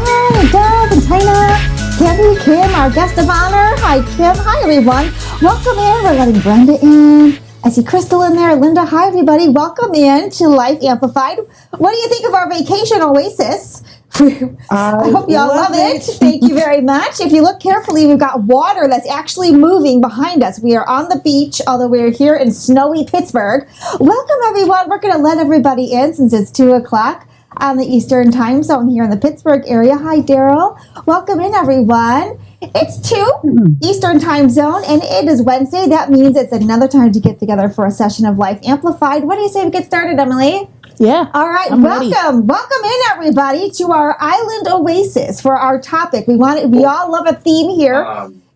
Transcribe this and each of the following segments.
Hi, Doug and Tina, Candy, Kim, our guest of honor. Hi, Kim. Hi, everyone. Welcome in. We're letting Brenda in. I see Crystal in there. Linda, hi, everybody. Welcome in to Life Amplified. What do you think of our vacation oasis? I hope y'all love it. Thank you very much. If you look carefully, we've got water that's actually moving behind us. We are on the beach, although we're here in snowy Pittsburgh. Welcome, everyone. We're going to let everybody in since it's 2 o'clock on the Eastern time zone here in the Pittsburgh area. Hi, Daryl. Welcome in, everyone. It's 2 Eastern time zone, and it is Wednesday. That means it's another time to get together for a session of Life Amplified. What do you say we get started, Emily? Yeah. All right. I'm Welcome. ready. Welcome in, everybody, to our island oasis for our topic. We all love a theme here,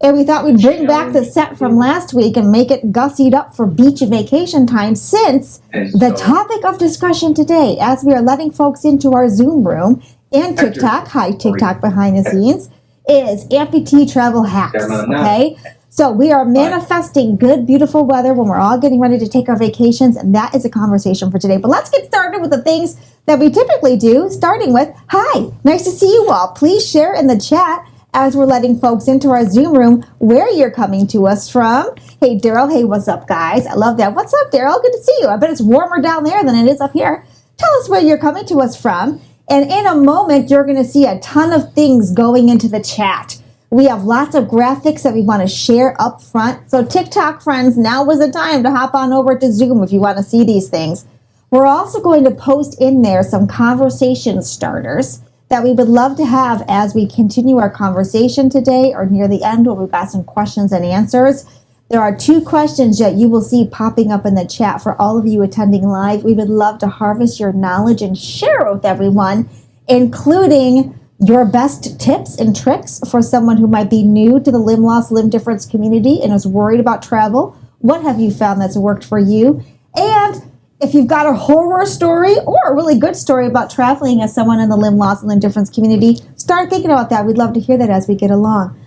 and we thought we'd bring back the set from last week and make it gussied up for beach vacation time, since the topic of discussion today, as we are letting folks into our Zoom room and TikTok, hi TikTok behind the scenes, is amputee travel hacks. Okay. So we are manifesting good, beautiful weather when we're all getting ready to take our vacations, and that is a conversation for today. But let's get started with the things that we typically do, starting with, hi, nice to see you all. Please share in the chat as we're letting folks into our Zoom room where you're coming to us from. Hey, Daryl. Hey, what's up, guys? I love that. What's up, Daryl? Good to see you. I bet it's warmer down there than it is up here. Tell us where you're coming to us from. And in a moment, you're going to see a ton of things going into the chat. We have lots of graphics that we want to share up front. So TikTok friends, now is the time to hop on over to Zoom if you want to see these things. We're also going to post in there some conversation starters that we would love to have as we continue our conversation today, or near the end where we've got some questions and answers. There are 2 questions that you will see popping up in the chat for all of you attending live. We would love to harvest your knowledge and share it with everyone, including your best tips and tricks for someone who might be new to the limb loss, limb difference community and is worried about travel. What have you found that's worked for you? And if you've got a horror story or a really good story about traveling as someone in the limb loss and limb difference community, start thinking about that. We'd love to hear that as we get along.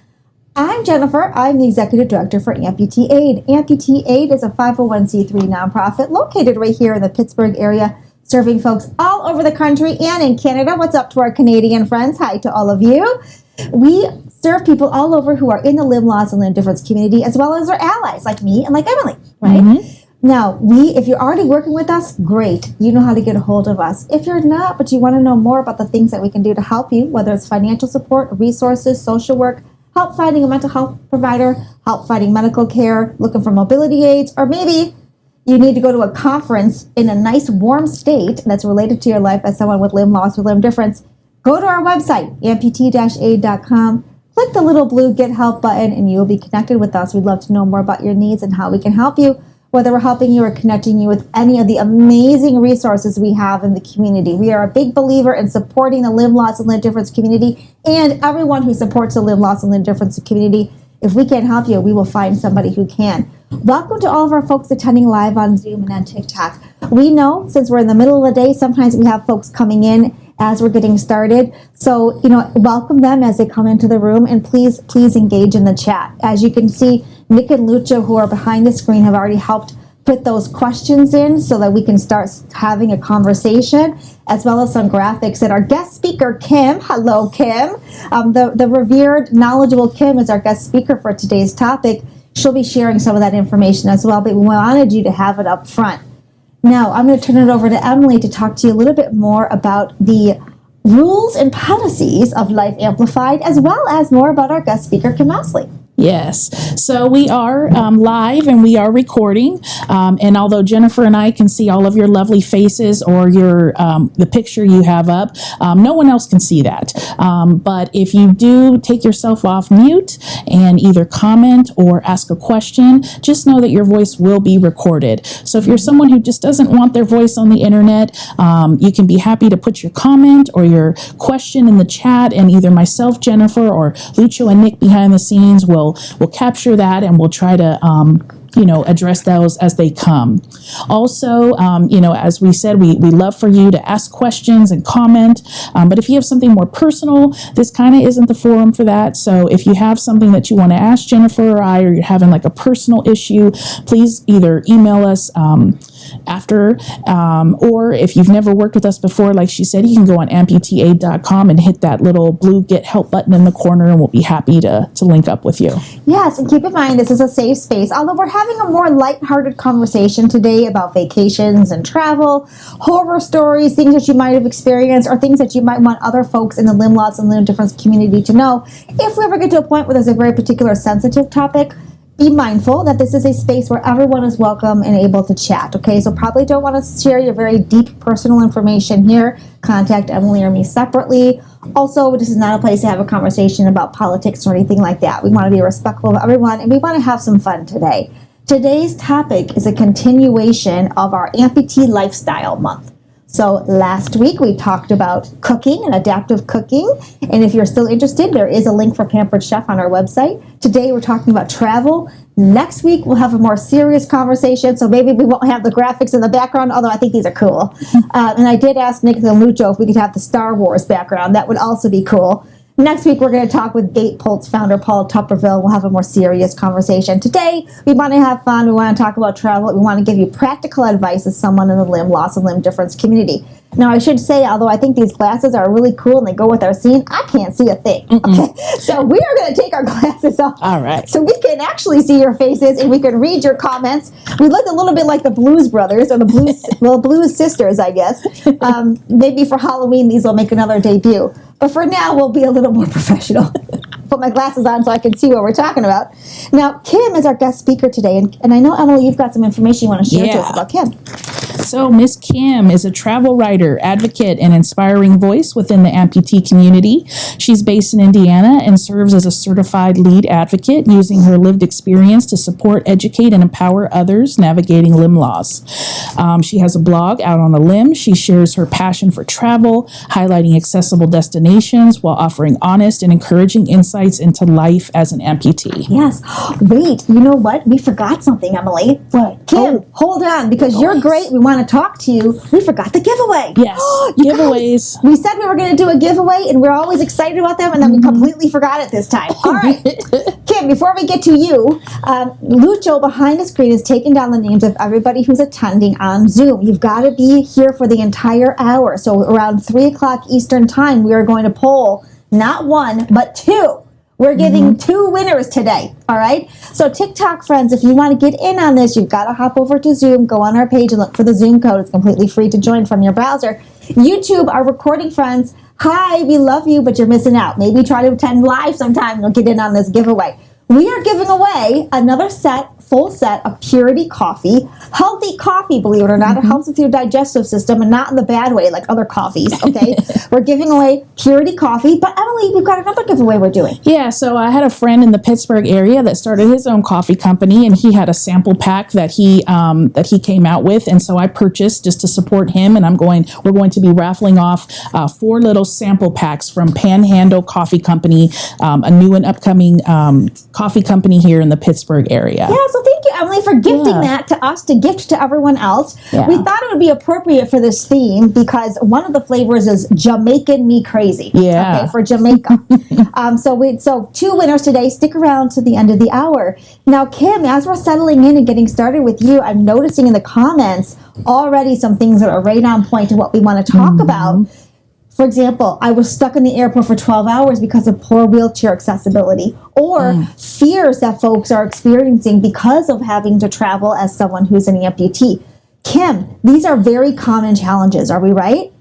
I'm Jennifer. I'm the Executive Director for Amputee Aid. Amputee Aid is a 501c3 nonprofit located right here in the Pittsburgh area, serving folks all over the country and in Canada. What's up to our Canadian friends? Hi to all of you. We serve people all over who are in the limb loss and limb difference community, as well as our allies like me and like Emily, right? Mm-hmm. Now, if you're already working with us, great. You know how to get a hold of us. If you're not, but you want to know more about the things that we can do to help you, whether it's financial support, resources, social work, help finding a mental health provider, help finding medical care, looking for mobility aids, or maybe you need to go to a conference in a nice warm state that's related to your life as someone with limb loss or limb difference, go to our website, amputee-aid.com, click the little blue Get Help button, and you will be connected with us. We'd love to know more about your needs and how we can help you, whether we're helping you or connecting you with any of the amazing resources we have in the community. We are a big believer in supporting the limb loss and limb difference community and everyone who supports the limb loss and limb difference community. If we can't help you, we will find somebody who can. Welcome to all of our folks attending live on Zoom and on TikTok. We know since we're in the middle of the day, sometimes we have folks coming in as we're getting started. So, welcome them as they come into the room, and please engage in the chat. As you can see, Nick and Lucha, who are behind the screen, have already helped put those questions in so that we can start having a conversation, as well as some graphics that our guest speaker, Kim, hello, Kim, the revered, knowledgeable Kim is our guest speaker for today's topic. She'll be sharing some of that information as well, but we wanted you to have it up front. Now, I'm going to turn it over to Emily to talk to you a little bit more about the rules and policies of Life Amplified, as well as more about our guest speaker, Kim Ousley. Yes. So we are live and we are recording. And although Jennifer and I can see all of your lovely faces or your the picture you have up, no one else can see that. But if you do take yourself off mute and either comment or ask a question, just know that your voice will be recorded. So if you're someone who just doesn't want their voice on the internet, you can be happy to put your comment or your question in the chat, and either myself, Jennifer, or Lucho and Nick behind the scenes will capture that, and we'll try to address those as they come. Also, as we said, we love for you to ask questions and comment, but if you have something more personal, this kind of isn't the forum for that. So if you have something that you want to ask Jennifer or I, or you're having like a personal issue, please either email us after. Or if you've never worked with us before, like she said, you can go on amputeeaid.com and hit that little blue Get Help button in the corner, and we'll be happy to link up with you. Yes, and keep in mind, this is a safe space. Although we're having a more lighthearted conversation today about vacations and travel, horror stories, things that you might have experienced, or things that you might want other folks in the limb loss and limb difference community to know. If we ever get to a point where there's a very particular sensitive topic, be mindful that this is a space where everyone is welcome and able to chat, okay? So probably don't want to share your very deep personal information here. Contact Emily or me separately. Also, this is not a place to have a conversation about politics or anything like that. We want to be respectful of everyone, and we want to have some fun today. Today's topic is a continuation of our Amputee Lifestyle Month. So last week we talked about cooking and adaptive cooking, and if you're still interested, there is a link for Pampered Chef on our website. Today we're talking about travel. Next week we'll have a more serious conversation, so maybe we won't have the graphics in the background, although I think these are cool. And I did ask Nick and Lucho if we could have the Star Wars background. That would also be cool. Next week, we're going to talk with Gate Pulse founder Paul Tupperville. We'll have a more serious conversation. Today, we want to have fun. We want to talk about travel. We want to give you practical advice as someone in the limb loss and limb difference community. Now, I should say, although I think these glasses are really cool and they go with our scene, I can't see a thing. Okay, so we are going to take our glasses off. All right. So we can actually see your faces and we can read your comments. We look a little bit like the Blues Brothers or the Blues Sisters, I guess. Maybe for Halloween, these will make another debut. But for now, we'll be a little more professional. Put my glasses on so I can see what we're talking about. Now, Kim is our guest speaker today, and I know, Emily, you've got some information you want to share to us about Kim. So Miss Kim is a travel writer, advocate, and inspiring voice within the amputee community. She's based in Indiana and serves as a certified lead advocate, using her lived experience to support, educate, and empower others navigating limb loss. She has a blog, Out on a Limb. She shares her passion for travel, highlighting accessible destinations while offering honest and encouraging insights into life as an amputee. Yes. Wait, you know what? We forgot something, Emily. What? Kim, hold on, because you're great. We want to talk to you. We forgot the giveaway. Yes. Giveaways. Guys, we said we were going to do a giveaway, and we're always excited about them, and then we completely forgot it this time. All right. Kim, before we get to you, Lucho behind the screen is taking down the names of everybody who's attending on Zoom. You've got to be here for the entire hour. So around 3 o'clock Eastern time, we are going to poll not one, but two. We're giving two winners today, all right? So TikTok friends, if you want to get in on this, you've got to hop over to Zoom, go on our page and look for the Zoom code. It's completely free to join from your browser. YouTube, our recording friends, hi, we love you, but you're missing out. Maybe try to attend live sometime and you'll get in on this giveaway. We are giving away another full set of Purity coffee. Healthy coffee, believe it or not. It helps with your digestive system and not in the bad way like other coffees, okay? We're giving away Purity coffee. But Emily, we've got another giveaway we're doing. Yeah, so I had a friend in the Pittsburgh area that started his own coffee company, and he had a sample pack that he came out with, and so I purchased just to support him, and we're going to be raffling off 4 little sample packs from Panhandle Coffee Company, a new and upcoming coffee company here in the Pittsburgh area. Yeah, so thank you, Emily, for gifting that to us to gift to everyone else. Yeah. We thought it would be appropriate for this theme because one of the flavors is Jamaican Me Crazy. Yeah. Okay, for Jamaica. So 2 winners today. Stick around to the end of the hour. Now, Kim, as we're settling in and getting started with you, I'm noticing in the comments already some things that are right on point to what we want to talk about. For example, I was stuck in the airport for 12 hours because of poor wheelchair accessibility, or fears that folks are experiencing because of having to travel as someone who's an amputee. Kim, these are very common challenges. Are we right?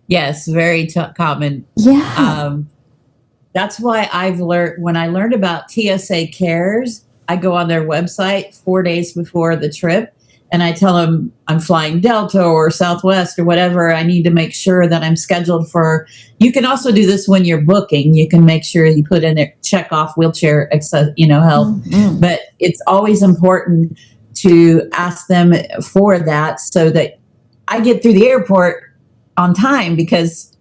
Yes, very common. Yeah. That's why I've learned, when I learned about TSA Cares, I go on their website 4 days before the trip. And I tell them I'm flying Delta or Southwest or whatever. I need to make sure that I'm scheduled for. You can also do this when you're booking. You can make sure you put in there, check off wheelchair, help. But it's always important to ask them for that so that I get through the airport on time because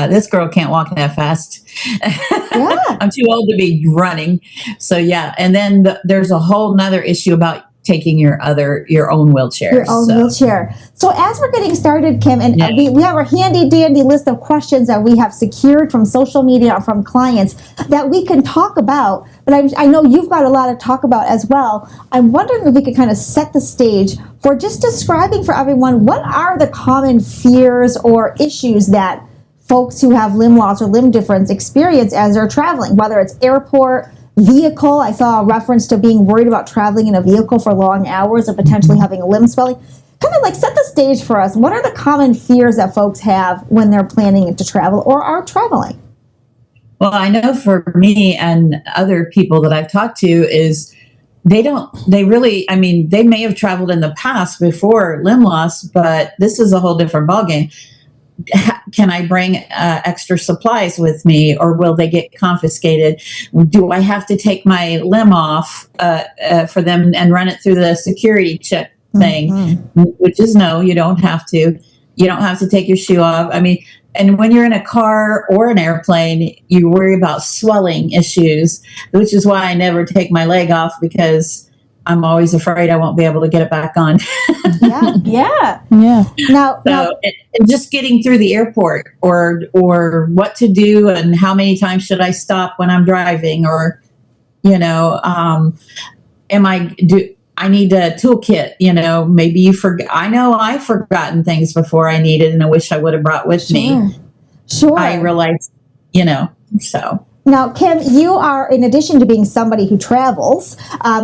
this girl can't walk that fast. Yeah. I'm too old to be running. So yeah. And then there's a whole nother issue about taking your own wheelchair. Your own wheelchair. So as we're getting started, Kim, and we have a handy dandy list of questions that we have secured from social media or from clients that we can talk about. But I know you've got a lot to talk about as well. I'm wondering if we could kind of set the stage for just describing for everyone what are the common fears or issues that folks who have limb loss or limb difference experience as they're traveling, whether it's airport, vehicle. I saw a reference to being worried about traveling in a vehicle for long hours and potentially having a limb swelling. Kind of like set the stage for us. What are the common fears that folks have when they're planning to travel or are traveling? Well, I know for me and other people that I've talked to is they may have traveled in the past before limb loss, but this is a whole different ballgame. Can I bring extra supplies with me, or will they get confiscated? Do I have to take my limb off for them and run it through the security check thing? Which is no, you don't have to. You don't have to take your shoe off. I mean, and when you're in a car or an airplane, you worry about swelling issues, which is why I never take my leg off, because I'm always afraid I won't be able to get it back on. Yeah. Now, and just getting through the airport, or what to do, and how many times should I stop when I'm driving, or I need a toolkit. Maybe you forget. I know I've forgotten things before I needed, and I wish I would have brought with me. Sure. I realized, so. Now, Kim, you are, in addition to being somebody who travels,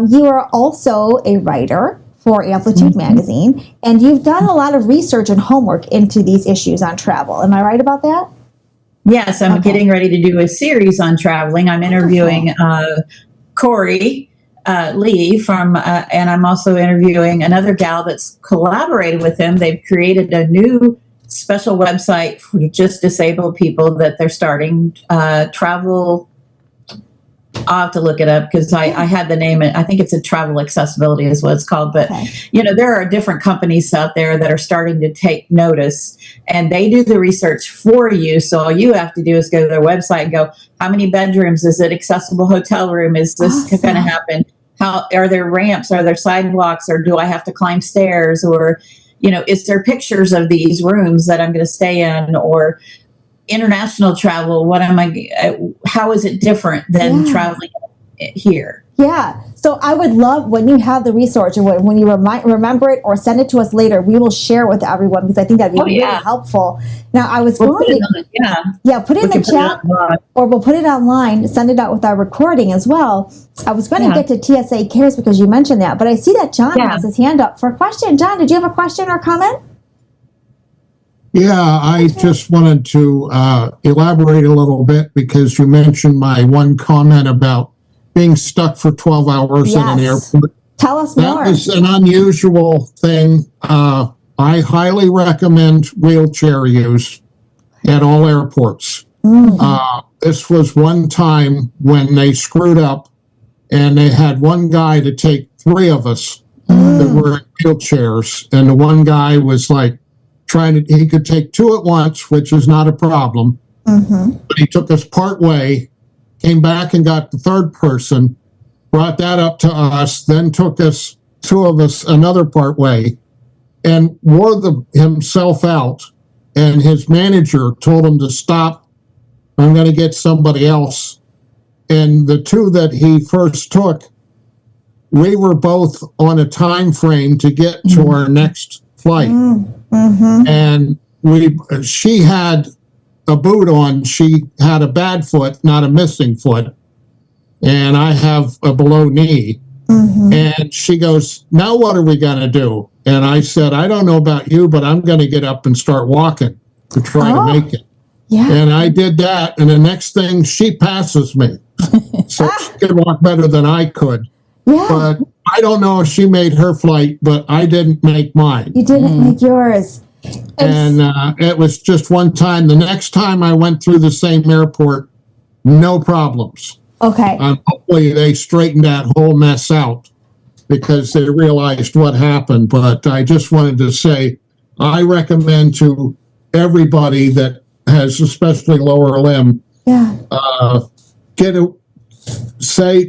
you are also a writer for Amplitude Magazine, and you've done a lot of research and homework into these issues on travel. Am I right about that? Yes, I'm getting ready to do a series on traveling. I'm interviewing Corey Lee from, and I'm also interviewing another gal that's collaborated with him. They've created a new special website for just disabled people that they're starting. Travel, I'll have to look it up because I had the name. I think it's a travel accessibility is what it's called. But, there are different companies out there that are starting to take notice, and they do the research for you. So all you have to do is go to their website and go, how many bedrooms? Is it accessible hotel room? Is this going to happen? How are there ramps? Are there sidewalks? Or do I have to climb stairs? Or, is there pictures of these rooms that I'm going to stay in? Or international travel, how is it different than traveling here? Yeah. So I would love when you have the research, and when you remember it or send it to us later, we will share it with everyone, because I think that'd be really helpful. Now, I was going to put it in the chat, or we'll put it online, send it out with our recording as well. I was going to get to TSA Cares because you mentioned that, but I see that John has his hand up for a question. John, did you have a question or comment? Yeah, I just wanted to elaborate a little bit, because you mentioned my one comment about being stuck for 12 hours at an airport. Tell us more. That was an unusual thing. I highly recommend wheelchair use at all airports. This was one time when they screwed up, and they had one guy to take three of us that were in wheelchairs, and the one guy was like, he could take two at once, which is not a problem. But he took us part way, came back and got the third person, brought that up to us, then took us, two of us, another part way, and wore himself out. And his manager told him to stop. I'm going to get somebody else. And the two that he first took, we were both on a time frame to get to our next flight. And she had a boot on. She had a bad foot, not a missing foot. And I have a below knee. And she goes, now what are we going to do? And I said, I don't know about you, but I'm going to get up and start walking to try to make it. And I did that. And the next thing, she passes me. So she could walk better than I could. But I don't know if she made her flight, but I didn't make mine. You didn't make yours. And it was just one time. The next time I went through the same airport, no problems. Okay. Hopefully they straightened that whole mess out, because they realized what happened. But I just wanted to say, I recommend to everybody that has especially lower limb,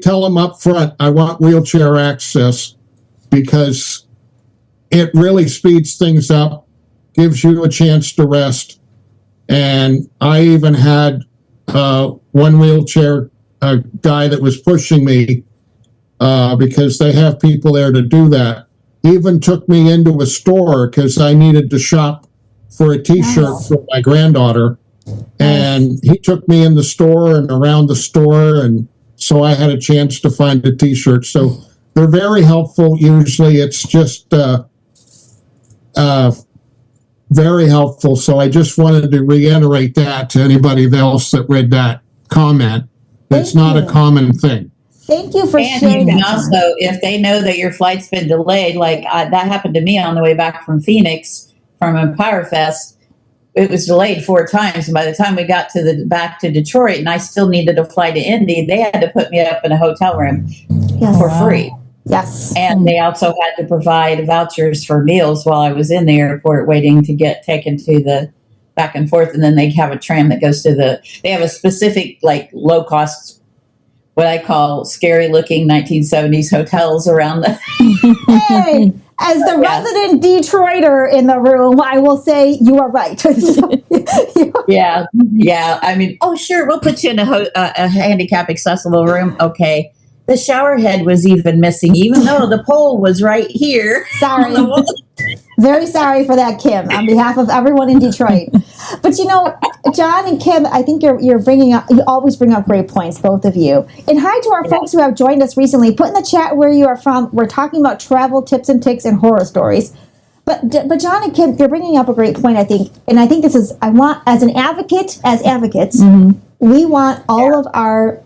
tell them up front, I want wheelchair access, because it really speeds things up, gives you a chance to rest. And I even had one wheelchair guy that was pushing me because they have people there to do that. He even took me into a store because I needed to shop for a T-shirt for my granddaughter. And he took me in the store and around the store, and so I had a chance to find a T-shirt. So they're very helpful. Usually it's just very helpful. So I just wanted to reiterate that to anybody else that read that comment. It's not a common thing. Thank you for And sharing you can that. also, if they know that your flight's been delayed, like that happened to me on the way back from Phoenix from Empire Fest. It was delayed 4 times, and by the time we got to back to Detroit, and I still needed to fly to Indy, they had to put me up in a hotel room for free. Yes. And they also had to provide vouchers for meals while I was in the airport waiting to get taken to the back and forth. And then they have a tram that goes to they have a specific, like, low cost, what I call scary looking 1970s hotels around the. Hey, as the resident Detroiter in the room, I will say you are right. Yeah. I mean, oh, sure, we'll put you in a handicap accessible room. Okay. The shower head was even missing, even though the pole was right here. Sorry. Very sorry for that, Kim, on behalf of everyone in Detroit. But you know, John and Kim, I think you're bringing up, you always bring up great points, both of you. And hi to our folks who have joined us recently. Put in the chat where you are from. We're talking about travel tips and tricks and horror stories. But John and Kim, you're bringing up a great point, I think. And I think this is, I want, as advocates, we want all of our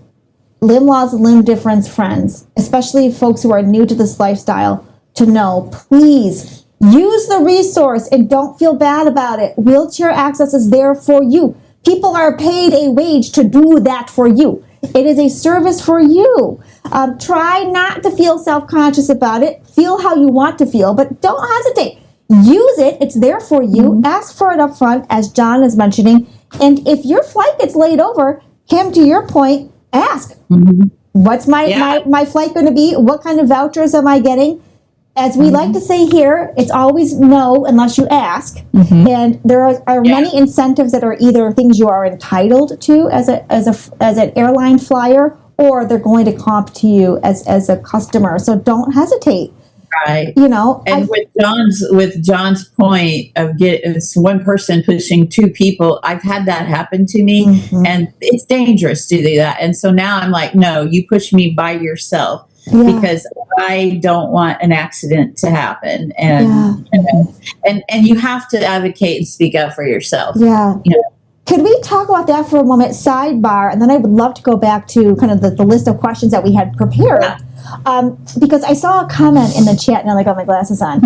limb loss, limb difference friends, especially folks who are new to this lifestyle, to know, please use the resource and don't feel bad about it. Wheelchair access is there for you. People are paid a wage to do that for you. It is a service for you. Try not to feel self-conscious about it. Feel how you want to feel, but don't hesitate. Use it. It's there for you. Ask for it up front, as John is mentioning. And if your flight gets laid over, Kim, to your point, ask. What's my flight going to be? What kind of vouchers am I getting? As we like to say here, it's always no unless you ask. And there are many incentives that are either things you are entitled to as an airline flyer, or they're going to comp to you as a customer. So don't hesitate. Right. You know, and with John's point of it's one person pushing 2 people, I've had that happen to me, and it's dangerous to do that. And so now I'm like, no, you push me by yourself, because I don't want an accident to happen. And and you have to advocate and speak up for yourself. Yeah. You know? Could we talk about that for a moment, sidebar, and then I would love to go back to kind of the list of questions that we had prepared. Because I saw a comment in the chat, now I got my glasses on,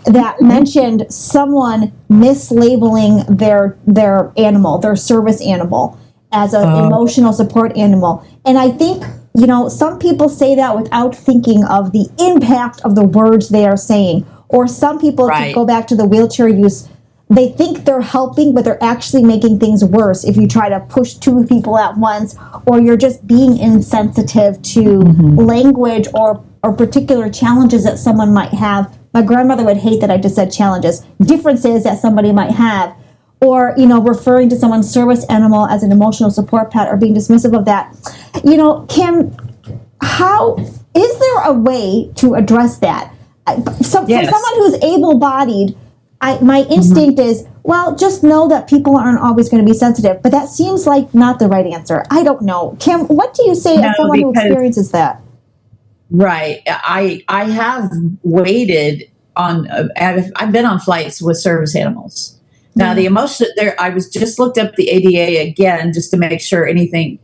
that mentioned someone mislabeling their animal, their service animal, as an emotional support animal. And I think, you know, some people say that without thinking of the impact of the words they are saying. Or some people, to go back to the wheelchair use, they think they're helping, but they're actually making things worse if you try to push 2 people at once, or you're just being insensitive to language or particular challenges that someone might have. My grandmother would hate that I just said challenges. Differences that somebody might have. Or, you know, referring to someone's service animal as an emotional support pet or being dismissive of that. You know, Kim, how is there a way to address that? For someone who's able-bodied, my instinct is, well, just know that people aren't always going to be sensitive. But that seems like not the right answer. I don't know. Kim, what do you say as someone who experiences that? Right. I have waited on, I've been on flights with service animals. Now, the emotion there, I was just looked up the ADA again just to make sure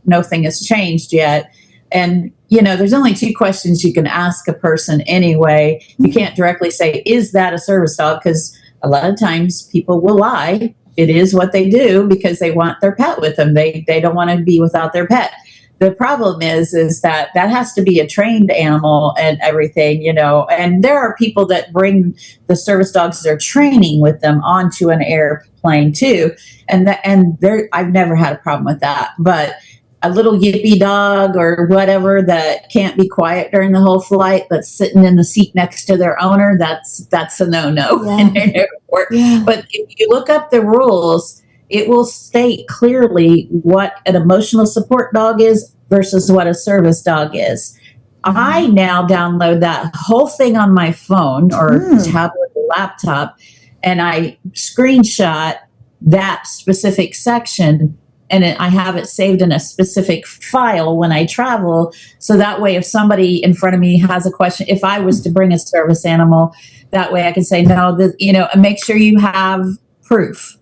nothing has changed yet. And, you know, there's only 2 questions you can ask a person anyway. You can't directly say, is that a service dog? Because a lot of times people will lie. It is what they do because they want their pet with them. They don't want to be without their pet. The problem is that has to be a trained animal and everything, you know, and there are people that bring the service dogs they're training with them onto an airplane too. And I've never had a problem with that. But a little yippy dog or whatever that can't be quiet during the whole flight, that's sitting in the seat next to their owner, that's a no-no in an airport. Yeah. But if you look up the rules, it will state clearly what an emotional support dog is versus what a service dog is. I now download that whole thing on my phone or tablet or laptop, and I screenshot that specific section, and I have it saved in a specific file when I travel. So that way, if somebody in front of me has a question, if I was to bring a service animal, that way I can say, no, and make sure you have proof.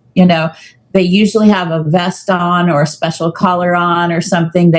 They usually have a vest on or a special collar on or something.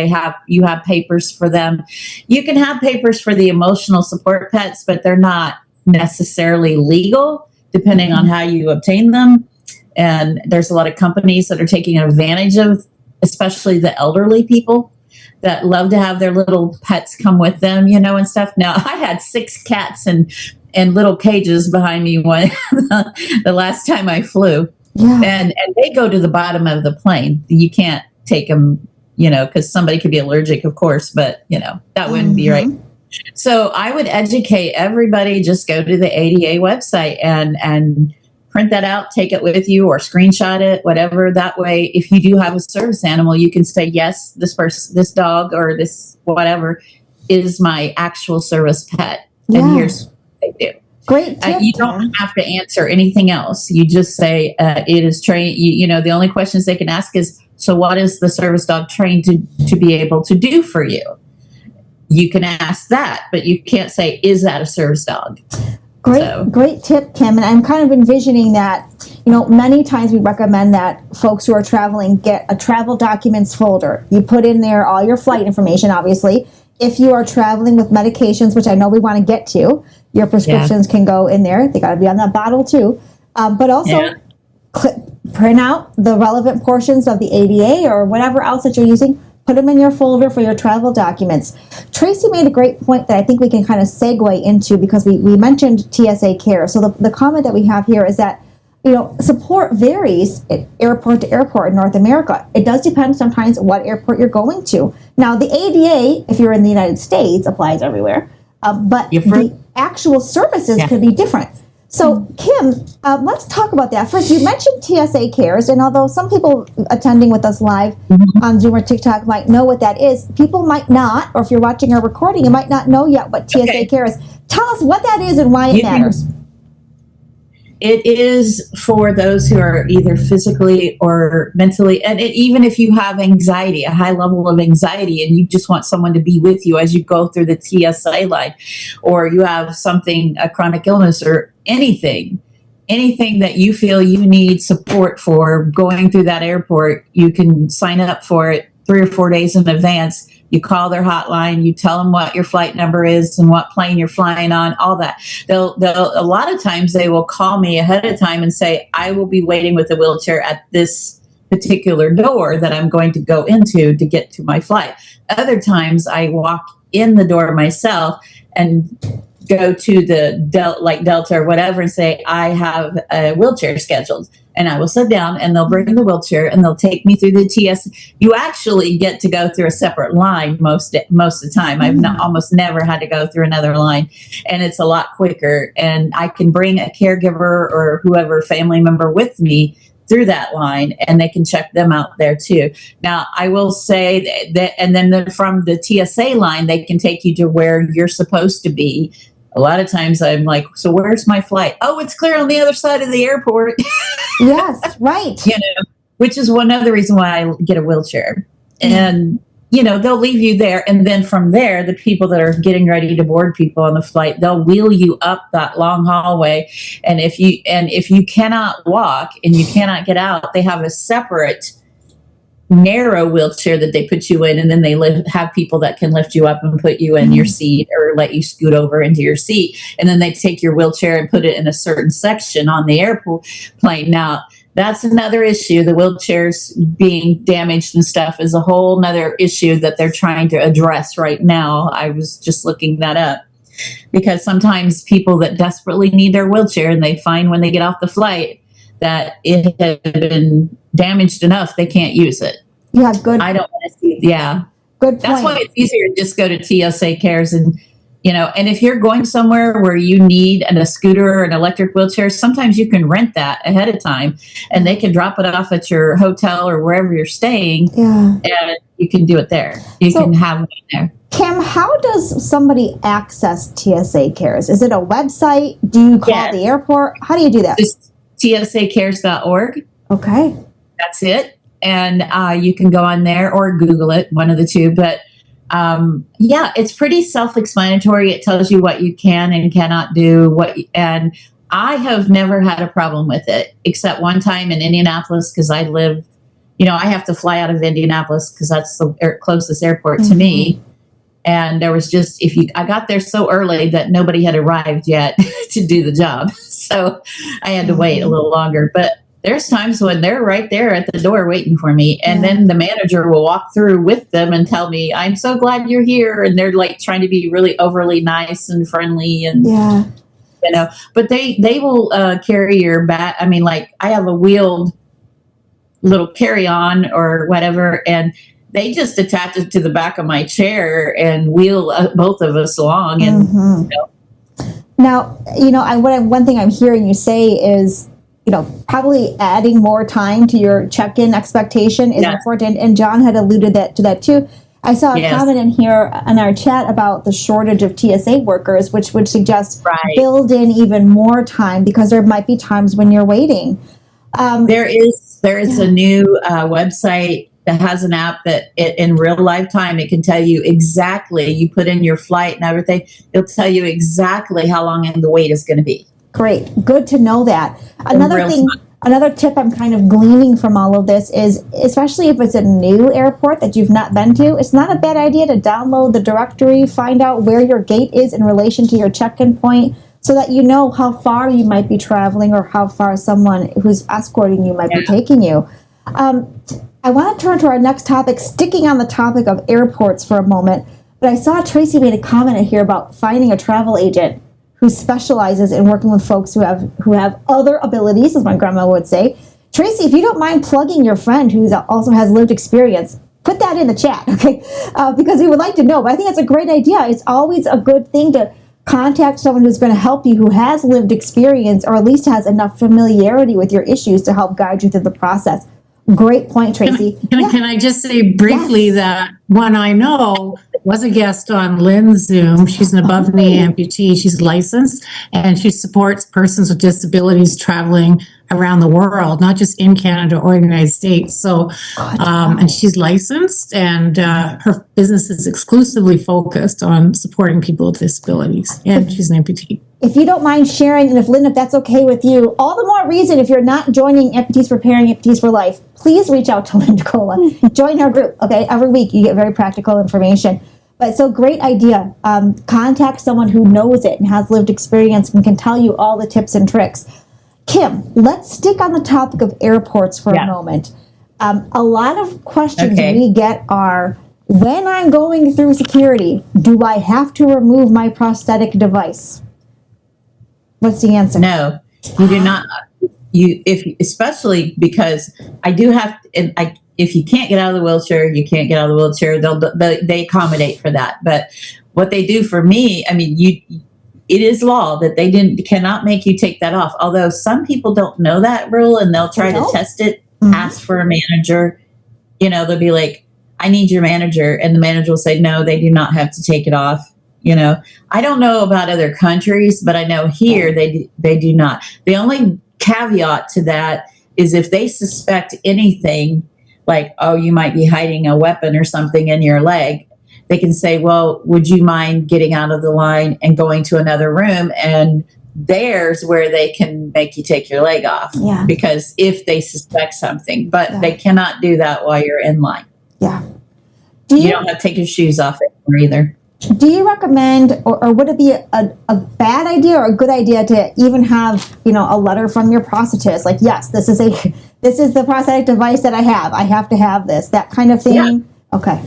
You have papers for them. You can have papers for the emotional support pets, but they're not necessarily legal, depending on how you obtain them. And there's a lot of companies that are taking advantage of, especially the elderly people that love to have their little pets come with them, and stuff. Now, I had 6 cats and little cages behind me the last time I flew. Yeah. And they go to the bottom of the plane. You can't take them, because somebody could be allergic, of course, but, that wouldn't be right. So I would educate everybody, just go to the ADA website and print that out, take it with you or screenshot it, whatever. That way, if you do have a service animal, you can say, yes, this dog or this whatever is my actual service pet. Yeah. And here's what they do. Great tip, you don't have to answer anything else. You just say it is trained. The only questions they can ask is, so what is the service dog trained to be able to do for you? You can ask that, but you can't say, is that a service dog? Great tip, Kim. And I'm kind of envisioning that, many times we recommend that folks who are traveling get a travel documents folder. You put in there all your flight information, obviously. If you are traveling with medications, which I know we want to get to, your prescriptions can go in there. They got to be on that bottle too. But also print out the relevant portions of the ADA or whatever else that you're using. Put them in your folder for your travel documents. Tracy made a great point that I think we can kind of segue into, because we mentioned TSA care. So the comment that we have here is that, support varies airport to airport in North America. It does depend sometimes what airport you're going to. Now, the ADA, if you're in the United States, applies everywhere. But the actual services could be different. So, Kim, let's talk about that. First, you mentioned TSA Cares, and although some people attending with us live on Zoom or TikTok might know what that is, people might not, or if you're watching our recording, you might not know yet what TSA Care is. Tell us what that is and why it matters. It is for those who are either physically or mentally, and even if you have anxiety, a high level of anxiety, and you just want someone to be with you as you go through the TSA line, or you have a chronic illness or anything that you feel you need support for going through that airport, you can sign up for it 3 or 4 days in advance. You call their hotline, you tell them what your flight number is and what plane you're flying on, all that. They'll a lot of times they will call me ahead of time and say, I will be waiting with a wheelchair at this particular door that I'm going to go into to get to my flight. Other times I walk in the door myself and go to the Delta or whatever and say, I have a wheelchair scheduled. And I will sit down and they'll bring the wheelchair and they'll take me through the TSA. You actually get to go through a separate line most of the time. I've almost never had to go through another line, and it's a lot quicker. And I can bring a caregiver or whoever family member with me through that line, and they can check them out there too. Now, I will say that, and then from the TSA line, they can take you to where you're supposed to be. A lot of times I'm like, so where's my flight? Oh, it's clear on the other side of the airport. Yes, right. Which is one other reason why I get a wheelchair. And, they'll leave you there. And then from there, the people that are getting ready to board people on the flight, they'll wheel you up that long hallway. And if you cannot walk and you cannot get out, they have a separate narrow wheelchair that they put you in, and then they have people that can lift you up and put you in your seat or let you scoot over into your seat, and then they take your wheelchair and put it in a certain section on the airplane. Now, that's another issue. The wheelchairs being damaged and stuff is a whole nother issue that they're trying to address right now. I was just looking that up, because sometimes people that desperately need their wheelchair, and they find when they get off the flight that it has been damaged enough they can't use it. Yeah, good. I don't want to see. Yeah, Good point. that's why it's easier to just go to TSA Cares and, and if you're going somewhere where you need a scooter or an electric wheelchair, sometimes you can rent that ahead of time and they can drop it off at your hotel or wherever you're staying. Yeah. And you can do it there. You can have one there. Kim, how does somebody access TSA Cares? Is it a website? Do you call the airport? How do you do that? Just tsacares.org. Okay. That's it. And you can go on there or Google it, one of the two. But it's pretty self-explanatory. It tells you what you can and cannot do. And I have never had a problem with it, except one time in Indianapolis, because I live, I have to fly out of Indianapolis because that's the closest airport to me. And there was just, I got there so early that nobody had arrived yet to do the job. So I had to wait a little longer. But there's times when they're right there at the door waiting for me. And then the manager will walk through with them and tell me, I'm so glad you're here. And they're like trying to be really overly nice and friendly. And, but they will carry your bag. I mean, like I have a wheeled little carry-on or whatever. And they just attach it to the back of my chair and wheel both of us along. And now, one thing I'm hearing you say is, probably adding more time to your check-in expectation is important. And John had alluded to that too. I saw a comment in here in our chat about the shortage of TSA workers, which would suggest build in even more time because there might be times when you're waiting. There is a new website that has an app that in real life time, it can tell you exactly, you put in your flight and everything, it'll tell you exactly how long the wait is going to be. Great. Good to know that. Another tip I'm kind of gleaning from all of this is, especially if it's a new airport that you've not been to, it's not a bad idea to download the directory, find out where your gate is in relation to your check-in point so that you know how far you might be traveling or how far someone who's escorting you might be taking you. I want to turn to our next topic, sticking on the topic of airports for a moment. But I saw Tracy made a comment in here about finding a travel agent who specializes in working with folks who have other abilities, as my grandma would say. Tracy, if you don't mind plugging your friend who also has lived experience, put that in the chat, okay? Because we would like to know. But I think it's a great idea. It's always a good thing to contact someone who's going to help you, who has lived experience or at least has enough familiarity with your issues to help guide you through the process. Great point, Tracy. Can I just say briefly that one I know was a guest on Lynn's Zoom. She's an above-knee amputee. She's licensed, and she supports persons with disabilities traveling around the world, not just in Canada or the United States. So, and she's licensed, and her business is exclusively focused on supporting people with disabilities, and she's an amputee. If you don't mind sharing, and if Lynn, if that's okay with you, all the more reason, if you're not joining Amputees Preparing Amputees for Life, please reach out to Lynn Nicola. Join our group, okay? Every week you get very practical information. But so great idea. Contact someone who knows it and has lived experience and can tell you all the tips and tricks. Kim, let's stick on the topic of airports for a moment. A lot of questions we get are, when I'm going through security, do I have to remove my prosthetic device? What's the answer? No, you do not. Especially because I do have, if you can't get out of the wheelchair, you can't get out of the wheelchair. They accommodate for that. But what they do for me, I mean, it is law that they cannot make you take that off. Although some people don't know that rule and they'll try to test it, ask for a manager. They'll be like, I need your manager. And the manager will say, no, they do not have to take it off. I don't know about other countries, but I know here they do not. The only caveat to that is if they suspect anything, like, oh, you might be hiding a weapon or something in your leg, they can say, well, would you mind getting out of the line and going to another room? And there's where they can make you take your leg off. Yeah. Because if they suspect something, but they cannot do that while you're in line. Yeah. You don't have to take your shoes off anymore either. Do you recommend, or would it be a bad idea or a good idea to even have, a letter from your prosthetist? Like, yes, this is the prosthetic device that I have. I have to have this, that kind of thing. Yeah. Okay.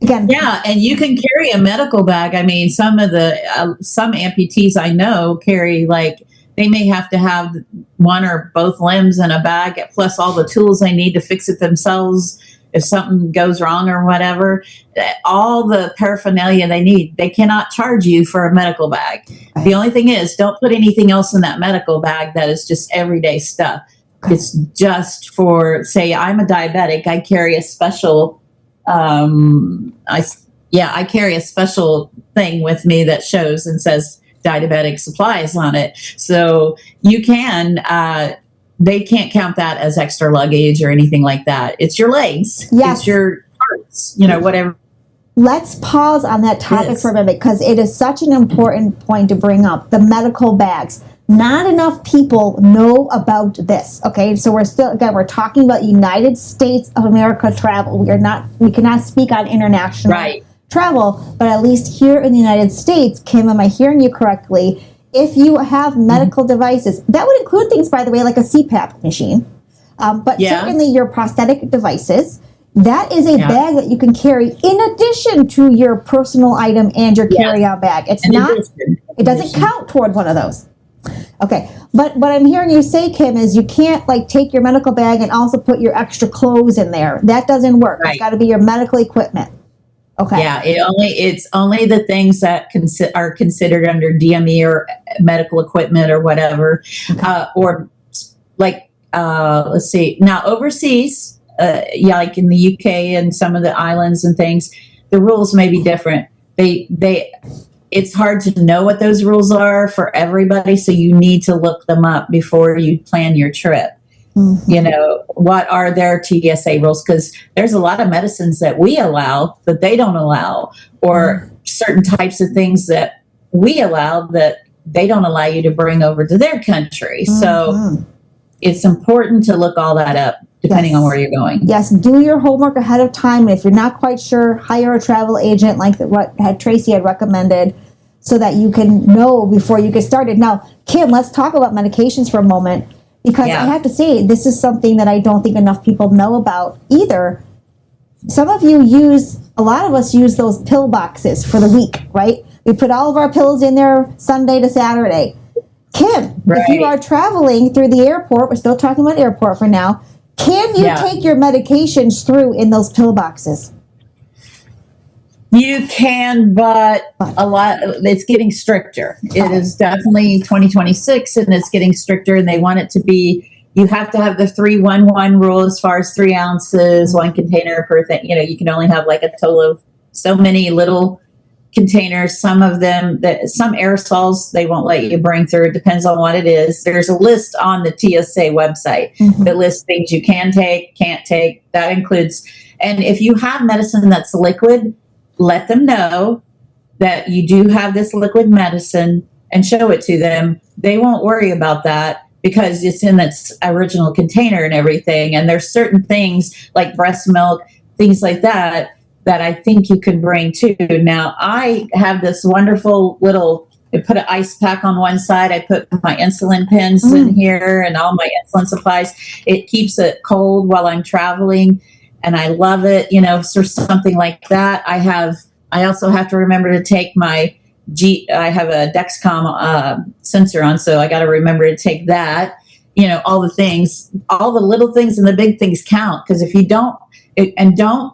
Again. Yeah. And you can carry a medical bag. I mean, some amputees I know carry, like, they may have to have one or both limbs in a bag, plus all the tools they need to fix it themselves. if something goes wrong or whatever, all the paraphernalia they need. They cannot charge you for a medical bag. Right. The only thing is, don't put anything else in that medical bag that is just everyday stuff. Okay. It's just for, say, I'm a diabetic. I carry a special, I carry a special thing with me that shows and says diabetic supplies on it. So you can, they can't count that as extra luggage or anything like that. It's your legs. Yes. It's your parts, you know, whatever. Let's pause on that topic Yes. for a minute because it is such an important point to bring up, the medical bags. Not enough people know about this. Okay, so we're talking about United States of America travel. We cannot speak on international travel, but at least here in the United States, Kim, am I hearing you correctly? If you have medical devices, that would include things, by the way, like a CPAP machine, but certainly your prosthetic devices, that is a bag that you can carry in addition to your personal item and your carry-on bag. It doesn't count toward one of those. Okay, but what I'm hearing you say, Kim, is you can't like take your medical bag and also put your extra clothes in there. That doesn't work. It's got to be your medical equipment. Okay. Yeah, it's only the things that are considered under DME or medical equipment or whatever, or like let's see. Now overseas, like in the UK and some of the islands and things, the rules may be different. It's hard to know what those rules are for everybody, so you need to look them up before you plan your trip. Mm-hmm. You know, what are their TSA rules? Because there's a lot of medicines that we allow that they don't allow, or certain types of things that we allow that they don't allow you to bring over to their country. Mm-hmm. So it's important to look all that up depending on where you're going. Yes, do your homework ahead of time. If you're not quite sure, hire a travel agent like what Tracy had recommended so that you can know before you get started. Now, Kim, let's talk about medications for a moment. Because I have to say, this is something that I don't think enough people know about either. A lot of us use those pill boxes for the week, right? We put all of our pills in there Sunday to Saturday. Kim, if you are traveling through the airport, we're still talking about airport for now, can you take your medications through in those pill boxes? You can, but it's getting stricter. It is definitely 2026 and it's getting stricter, and they want it to be, you have to have the 3-1-1 rule as far as 3 ounces, 1 container per thing. You know, you can only have like a total of so many little containers. Some of them, some aerosols, they won't let you bring through. It depends on what it is. There's a list on the TSA website that lists things you can take, can't take. That includes, and if you have medicine that's liquid, let them know that you do have this liquid medicine and show it to them. They won't worry about that because it's in its original container and everything. And there's certain things like breast milk, things like that I think you can bring too. Now, I have this wonderful little, I put an ice pack on one side. I put my insulin pens in here and all my insulin supplies. It keeps it cold while I'm traveling. And I love it, you know, for something like that. I also have to remember to take I have a Dexcom sensor on, so I got to remember to take that. You know, all the things, all the little things and the big things count. Because if you don't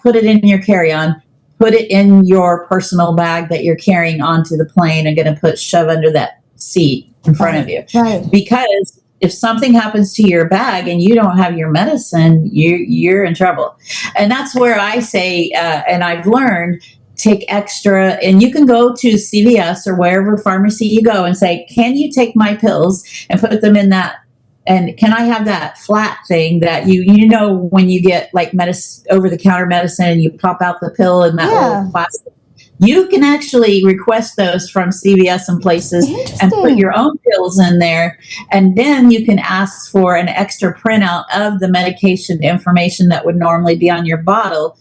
put it in your carry-on, put it in your personal bag that you're carrying onto the plane and going to shove under that seat in front of you. Right. Because if something happens to your bag and you don't have your medicine, you're in trouble. And that's where I say, and I've learned, take extra, and you can go to CVS or wherever pharmacy you go and say, can you take my pills and put them in that? And can I have that flat thing that you know when you get like over-the-counter medicine and you pop out the pill in that little plastic? You can actually request those from CVS and places and put your own pills in there. And then you can ask for an extra printout of the medication information that would normally be on your bottle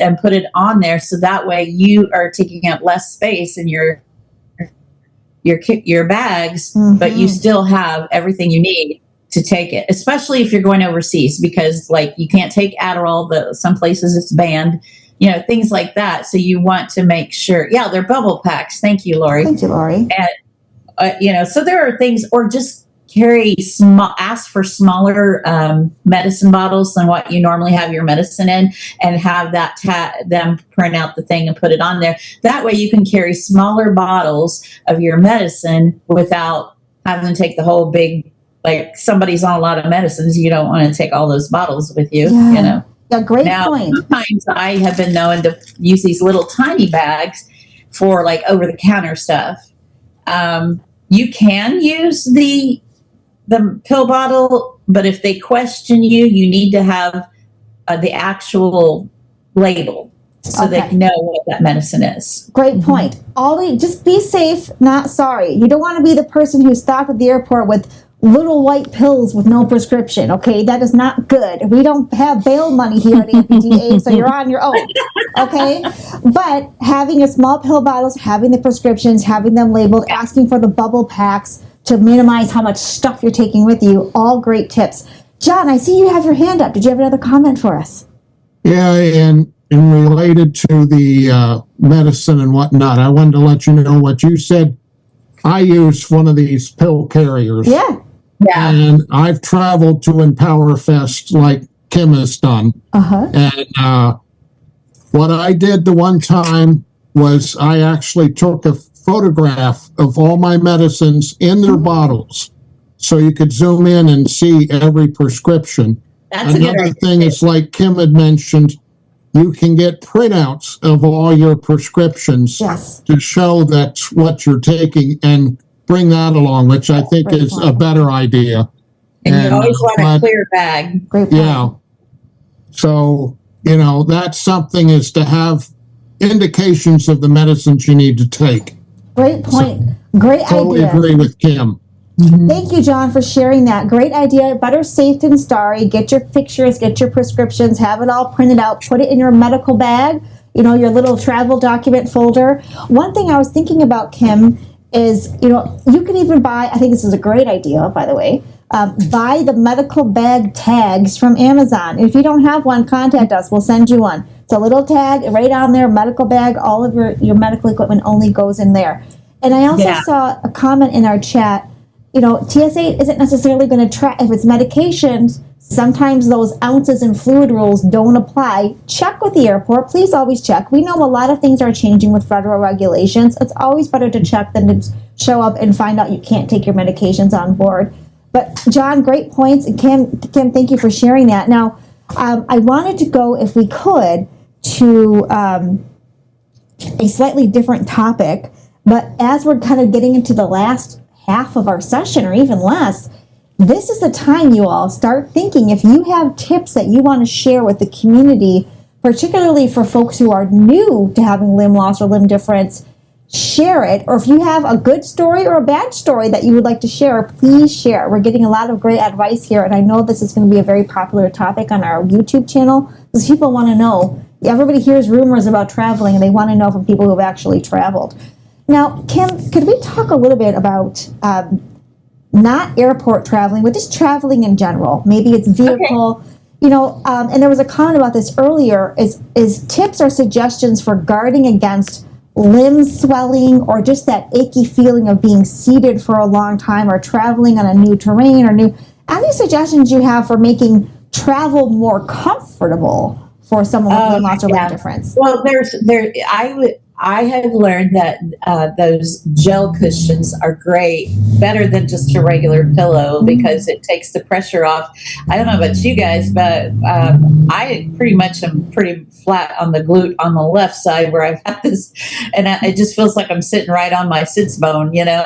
and put it on there. So that way you are taking up less space in your bags, but you still have everything you need to take it, especially if you're going overseas, because like you can't take Adderall, some places it's banned. You know, things like that. So you want to make sure, they're bubble packs. Thank you, Lori. Thank you, Lori. And, you know, so there are things, or just ask for smaller medicine bottles than what you normally have your medicine in, and have them print out the thing and put it on there. That way you can carry smaller bottles of your medicine without having to take the whole big, like somebody's on a lot of medicines, you don't want to take all those bottles with you, Yeah. you know. Yeah, great Now, point. sometimes I have been known to use these little tiny bags for like over the counter stuff. You can use the pill bottle, but if they question you, you need to have the actual label so they Okay. know what that medicine is. Great point. Always just be safe, not sorry. You don't want to be the person who stopped at the airport with little white pills with no prescription. Okay, that is not good. We don't have bail money here at Amputee Aid, so you're on your own. Okay, but having a small pill bottles, having the prescriptions, having them labeled, asking for the bubble packs to minimize how much stuff you're taking with you, all great tips. John, I see you have your hand up. Did you have another comment for us? Yeah, and related to the medicine and whatnot, I wanted to let you know what you said. I use one of these pill carriers. Yeah. Yeah. And I've traveled to Empower Fest like Kim has done. Uh-huh. And what I did the one time was I actually took a photograph of all my medicines in their bottles, so you could zoom in and see every prescription. That's a good Another idea. thing is, like Kim had mentioned, you can get printouts of all your prescriptions Yes. to show that's what you're taking and bring that along, which I think Great is a point. better idea. And you always want a but- clear bag. Great point. Yeah. So, you know, that's something, is to have indications of the medicines you need to take. Great point. Great Totally idea. agree with Kim. Thank you, John, for sharing that. Great idea. Better safe than sorry. Get your pictures, get your prescriptions, have it all printed out, put it in your medical bag, you know, your little travel document folder. One thing I was thinking about, Kim, is, you know, you can even buy, I think this is a great idea, by the way, buy the medical bag tags from Amazon. If you don't have one, contact us. We'll send you one. It's a little tag right on there, medical bag. All of your medical equipment only goes in there. And I also saw a comment in our chat. You know, TSA isn't necessarily going to track, if it's medications, sometimes those ounces and fluid rules don't apply. Check with the airport. Please always check. We know a lot of things are changing with federal regulations. It's always better to check than to show up and find out you can't take your medications on board. But John, great points. And Kim, thank you for sharing that. Now, I wanted to go, if we could, to a slightly different topic. But as we're kind of getting into the last half of our session, or even less, this is the time, you all, start thinking if you have tips that you want to share with the community, particularly for folks who are new to having limb loss or limb difference. Share it. Or if you have a good story or a bad story that you would like to share, please share. We're getting a lot of great advice here, and I know this is going to be a very popular topic on our YouTube channel, because people want to know. Everybody hears rumors about traveling, and they want to know from people who have actually traveled. Now, Kim, could we talk a little bit about not airport traveling, but just traveling in general? Maybe it's vehicle. Okay. You know, and there was a comment about this earlier, is tips or suggestions for guarding against limb swelling, or just that achy feeling of being seated for a long time, or traveling on a new terrain, or any suggestions you have for making travel more comfortable for someone with limb loss or limb difference? Well, I have learned that those gel cushions are great, better than just a regular pillow, because it takes the pressure off. I don't know about you guys, but I pretty much am pretty flat on the glute on the left side where I've got this, and it just feels like I'm sitting right on my sits bone, you know,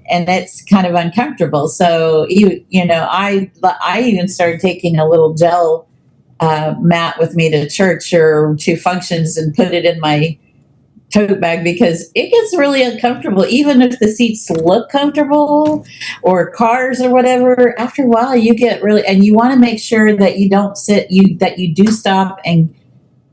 and it's kind of uncomfortable. So you know, I even started taking a little gel mat with me to church or to functions and put it in my tote bag, because it gets really uncomfortable. Even if the seats look comfortable, or cars or whatever, after a while you get really, and you want to make sure that you don't that you do stop, and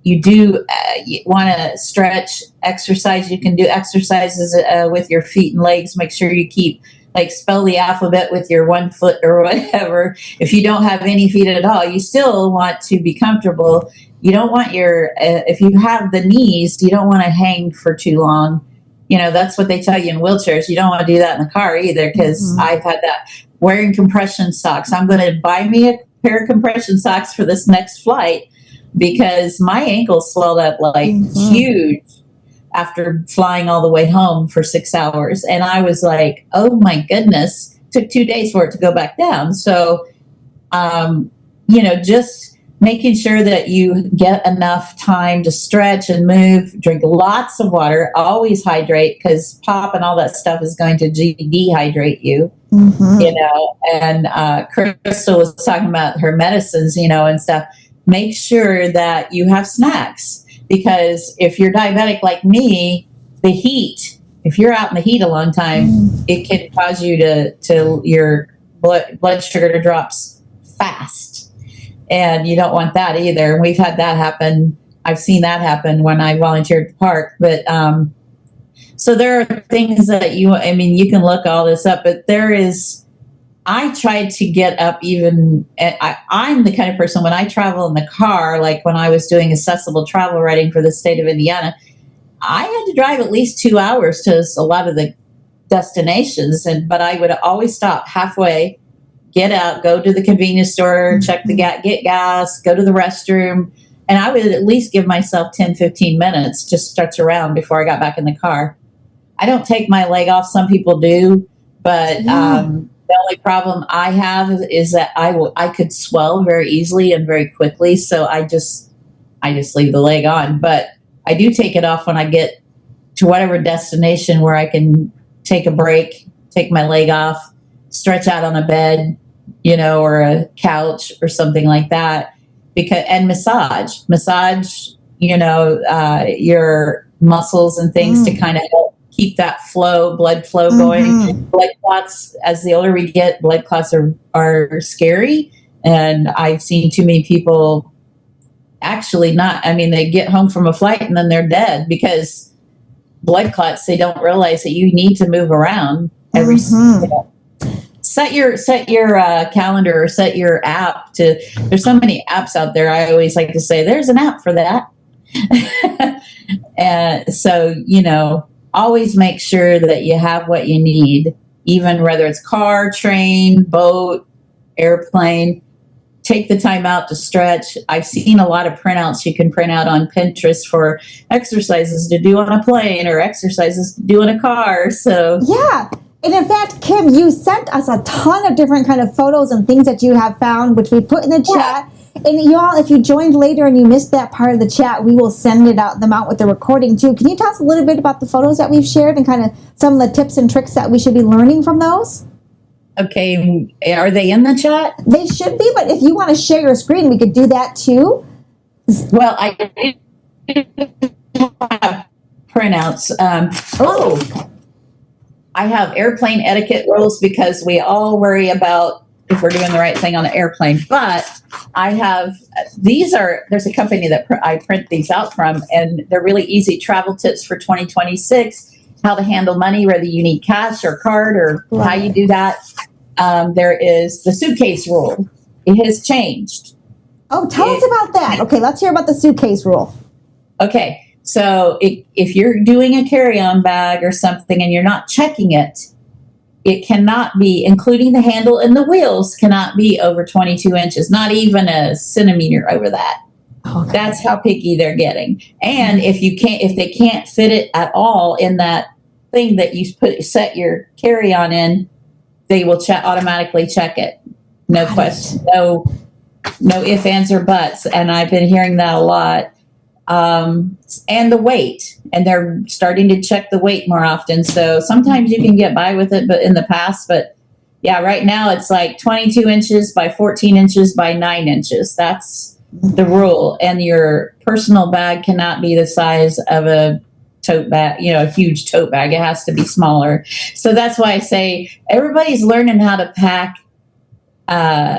you do you want to stretch, exercise. You can do exercises with your feet and legs. Make sure you keep, like, spell the alphabet with your one foot or whatever. If you don't have any feet at all, you still want to be comfortable. You don't want if you have the knees, you don't want to hang for too long. that's what they tell you in wheelchairs. You don't want to do that in the car either, because I've had that. Wearing compression socks. I'm going to buy me a pair of compression socks for this next flight because my ankles swelled up like huge after flying all the way home for 6 hours. And I was like, oh my goodness, took 2 days for it to go back down. So, just making sure that you get enough time to stretch and move, drink lots of water, always hydrate, because pop and all that stuff is going to dehydrate you, and Crystal was talking about her medicines, and stuff. Make sure that you have snacks, because if you're diabetic like me, the heat, if you're out in the heat a long time, it can cause you to your blood sugar to drop fast. And you don't want that either. We've had that happen. I've seen that happen when I volunteered at the park. But so there are things that you can look all this up, but I tried to get up even, I'm the kind of person, when I travel in the car, like when I was doing accessible travel writing for the state of Indiana, I had to drive at least 2 hours to a lot of the destinations. But I would always stop halfway, get out, go to the convenience store, check the get gas, go to the restroom. And I would at least give myself 10, 15 minutes to stretch around before I got back in the car. I don't take my leg off. Some people do, but the only problem I have is that I could swell very easily and very quickly. So I just leave the leg on, but I do take it off when I get to whatever destination where I can take a break, take my leg off, stretch out on a bed, or a couch or something like that. And massage, your muscles and things to kind of help keep that blood flow going. Blood clots, as the older we get, blood clots are scary. And I've seen too many people actually they get home from a flight and then they're dead because blood clots, they don't realize that you need to move around every set your calendar or set your app to, there's so many apps out there. I always like to say there's an app for that. And so, always make sure that you have what you need, even whether it's car, train, boat, airplane. Take the time out to stretch. I've seen a lot of printouts you can print out on Pinterest for exercises to do on a plane or exercises to do in a car. So yeah. And in fact, Kim, you sent us a ton of different kind of photos and things that you have found, which we put in the chat. And you all, if you joined later and you missed that part of the chat, we will send them out with the recording too. Can you tell us a little bit about the photos that we've shared and kind of some of the tips and tricks that we should be learning from those? Okay, are they in the chat? They should be, but if you want to share your screen, we could do that too. Well, I have printouts. I have airplane etiquette rules because we all worry about if we're doing the right thing on the airplane. But I have, there's a company that I print these out from, and they're really easy travel tips for 2026. How to handle money, whether you need cash or card or how you do that. There is the suitcase rule. It has changed. Oh, tell us about that. Okay, let's hear about the suitcase rule. Okay, so if you're doing a carry-on bag or something and you're not checking it, it cannot be, including the handle and the wheels, cannot be over 22 inches, not even a centimeter over that. Okay. That's how picky they're getting. And if they can't fit it at all in that thing that you set your carry-on in, they will automatically check it. No question. No ifs, ands, or buts. And I've been hearing that a lot. And the weight. And they're starting to check the weight more often. So sometimes you can get by with it, but in the past, yeah, right now it's like 22 inches by 14 inches by 9 inches. That's the rule. And your personal bag cannot be the size of a tote bag, a huge tote bag. It has to be smaller. So that's why I say everybody's learning how to pack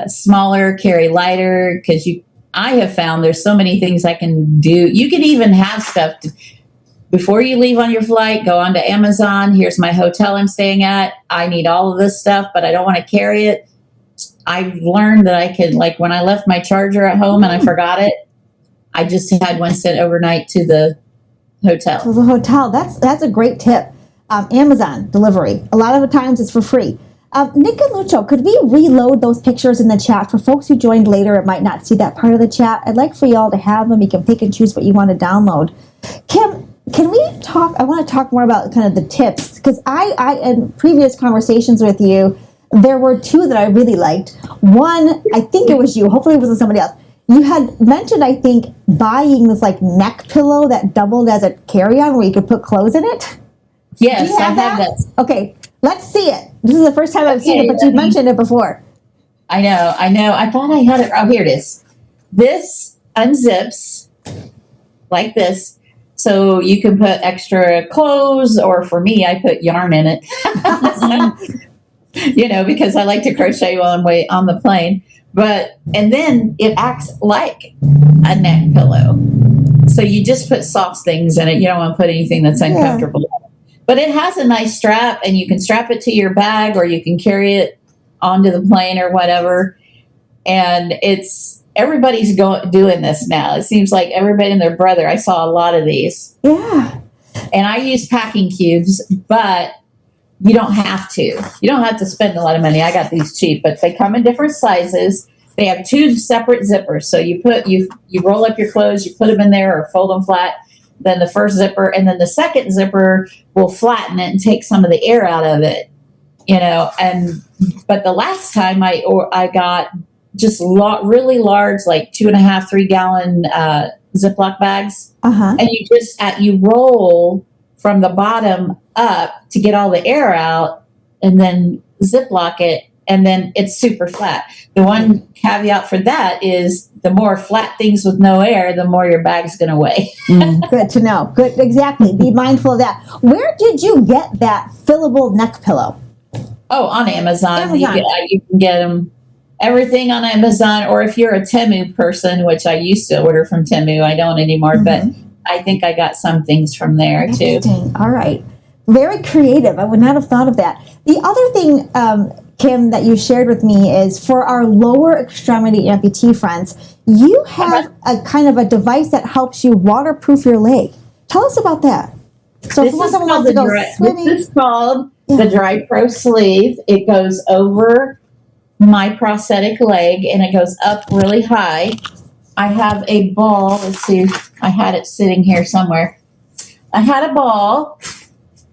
smaller, carry lighter, because I have found there's so many things I can do. You can even have stuff before you leave on your flight, go onto Amazon. Here's my hotel I'm staying at. I need all of this stuff, but I don't want to carry it. I've learned that I could, like when I left my charger at home and I forgot it, I just had one sent overnight to the hotel. To the hotel. That's a great tip. Amazon delivery. A lot of the times it's for free. Nick and Lucho, could we reload those pictures in the chat for folks who joined later and might not see that part of the chat? I'd like for y'all to have them. You can pick and choose what you want to download. Kim, can we talk? I want to talk more about kind of the tips, because I in previous conversations with you, there were two that I really liked. One, I think it was you. Hopefully it wasn't somebody else. You had mentioned, I think, buying this like neck pillow that doubled as a carry-on where you could put clothes in it. Yes, I have that. Okay, let's see it. This is the first time I've seen it, but you've mentioned it before. I know. I thought I had it. Oh, here it is. This unzips like this, so you can put extra clothes, or for me, I put yarn in it. Because I like to crochet while I'm on the plane. And then it acts like a neck pillow. So you just put soft things in it. You don't want to put anything that's uncomfortable. Yeah. But it has a nice strap, and you can strap it to your bag, or you can carry it onto the plane or whatever. And everybody's doing this now. It seems like everybody and their brother. I saw a lot of these. Yeah. And I use packing cubes, but you don't have to. You don't have to spend a lot of money. I got these cheap, but they come in different sizes. They have two separate zippers. So you roll up your clothes, you put them in there or fold them flat. Then the first zipper, and then the second zipper will flatten it and take some of the air out of it. But the last time I got just really large, like 2.5, 3 gallon Ziploc bags, and you roll from the bottom up to get all the air out, and then Ziploc it, and then it's super flat. The one caveat for that is the more flat things with no air, the more your bag's going to weigh. Good to know. Good, exactly. Be mindful of that. Where did you get that fillable neck pillow? Oh, on Amazon. You can get them. Everything on Amazon, or if you're a Temu person, which I used to order from Temu, I don't anymore, but I think I got some things from there too. All right. Very creative. I would not have thought of that. The other thing, Kim, that you shared with me is for our lower extremity amputee friends, you have a kind of a device that helps you waterproof your leg. Tell us about that. So this is called the Dry Pro sleeve. It goes over my prosthetic leg, and it goes up really high. I have a ball. Let's see. I had it sitting here somewhere. I had a ball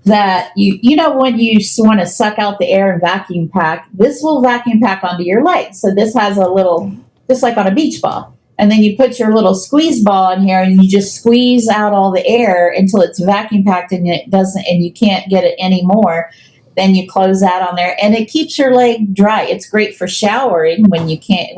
that when you want to suck out the air and vacuum pack, this will vacuum pack onto your leg. So this has a little, just like on a beach ball. And then you put your little squeeze ball in here, and you just squeeze out all the air until it's vacuum packed, and and you can't get it anymore. Then you close that on there, and it keeps your leg dry. It's great for showering when you can't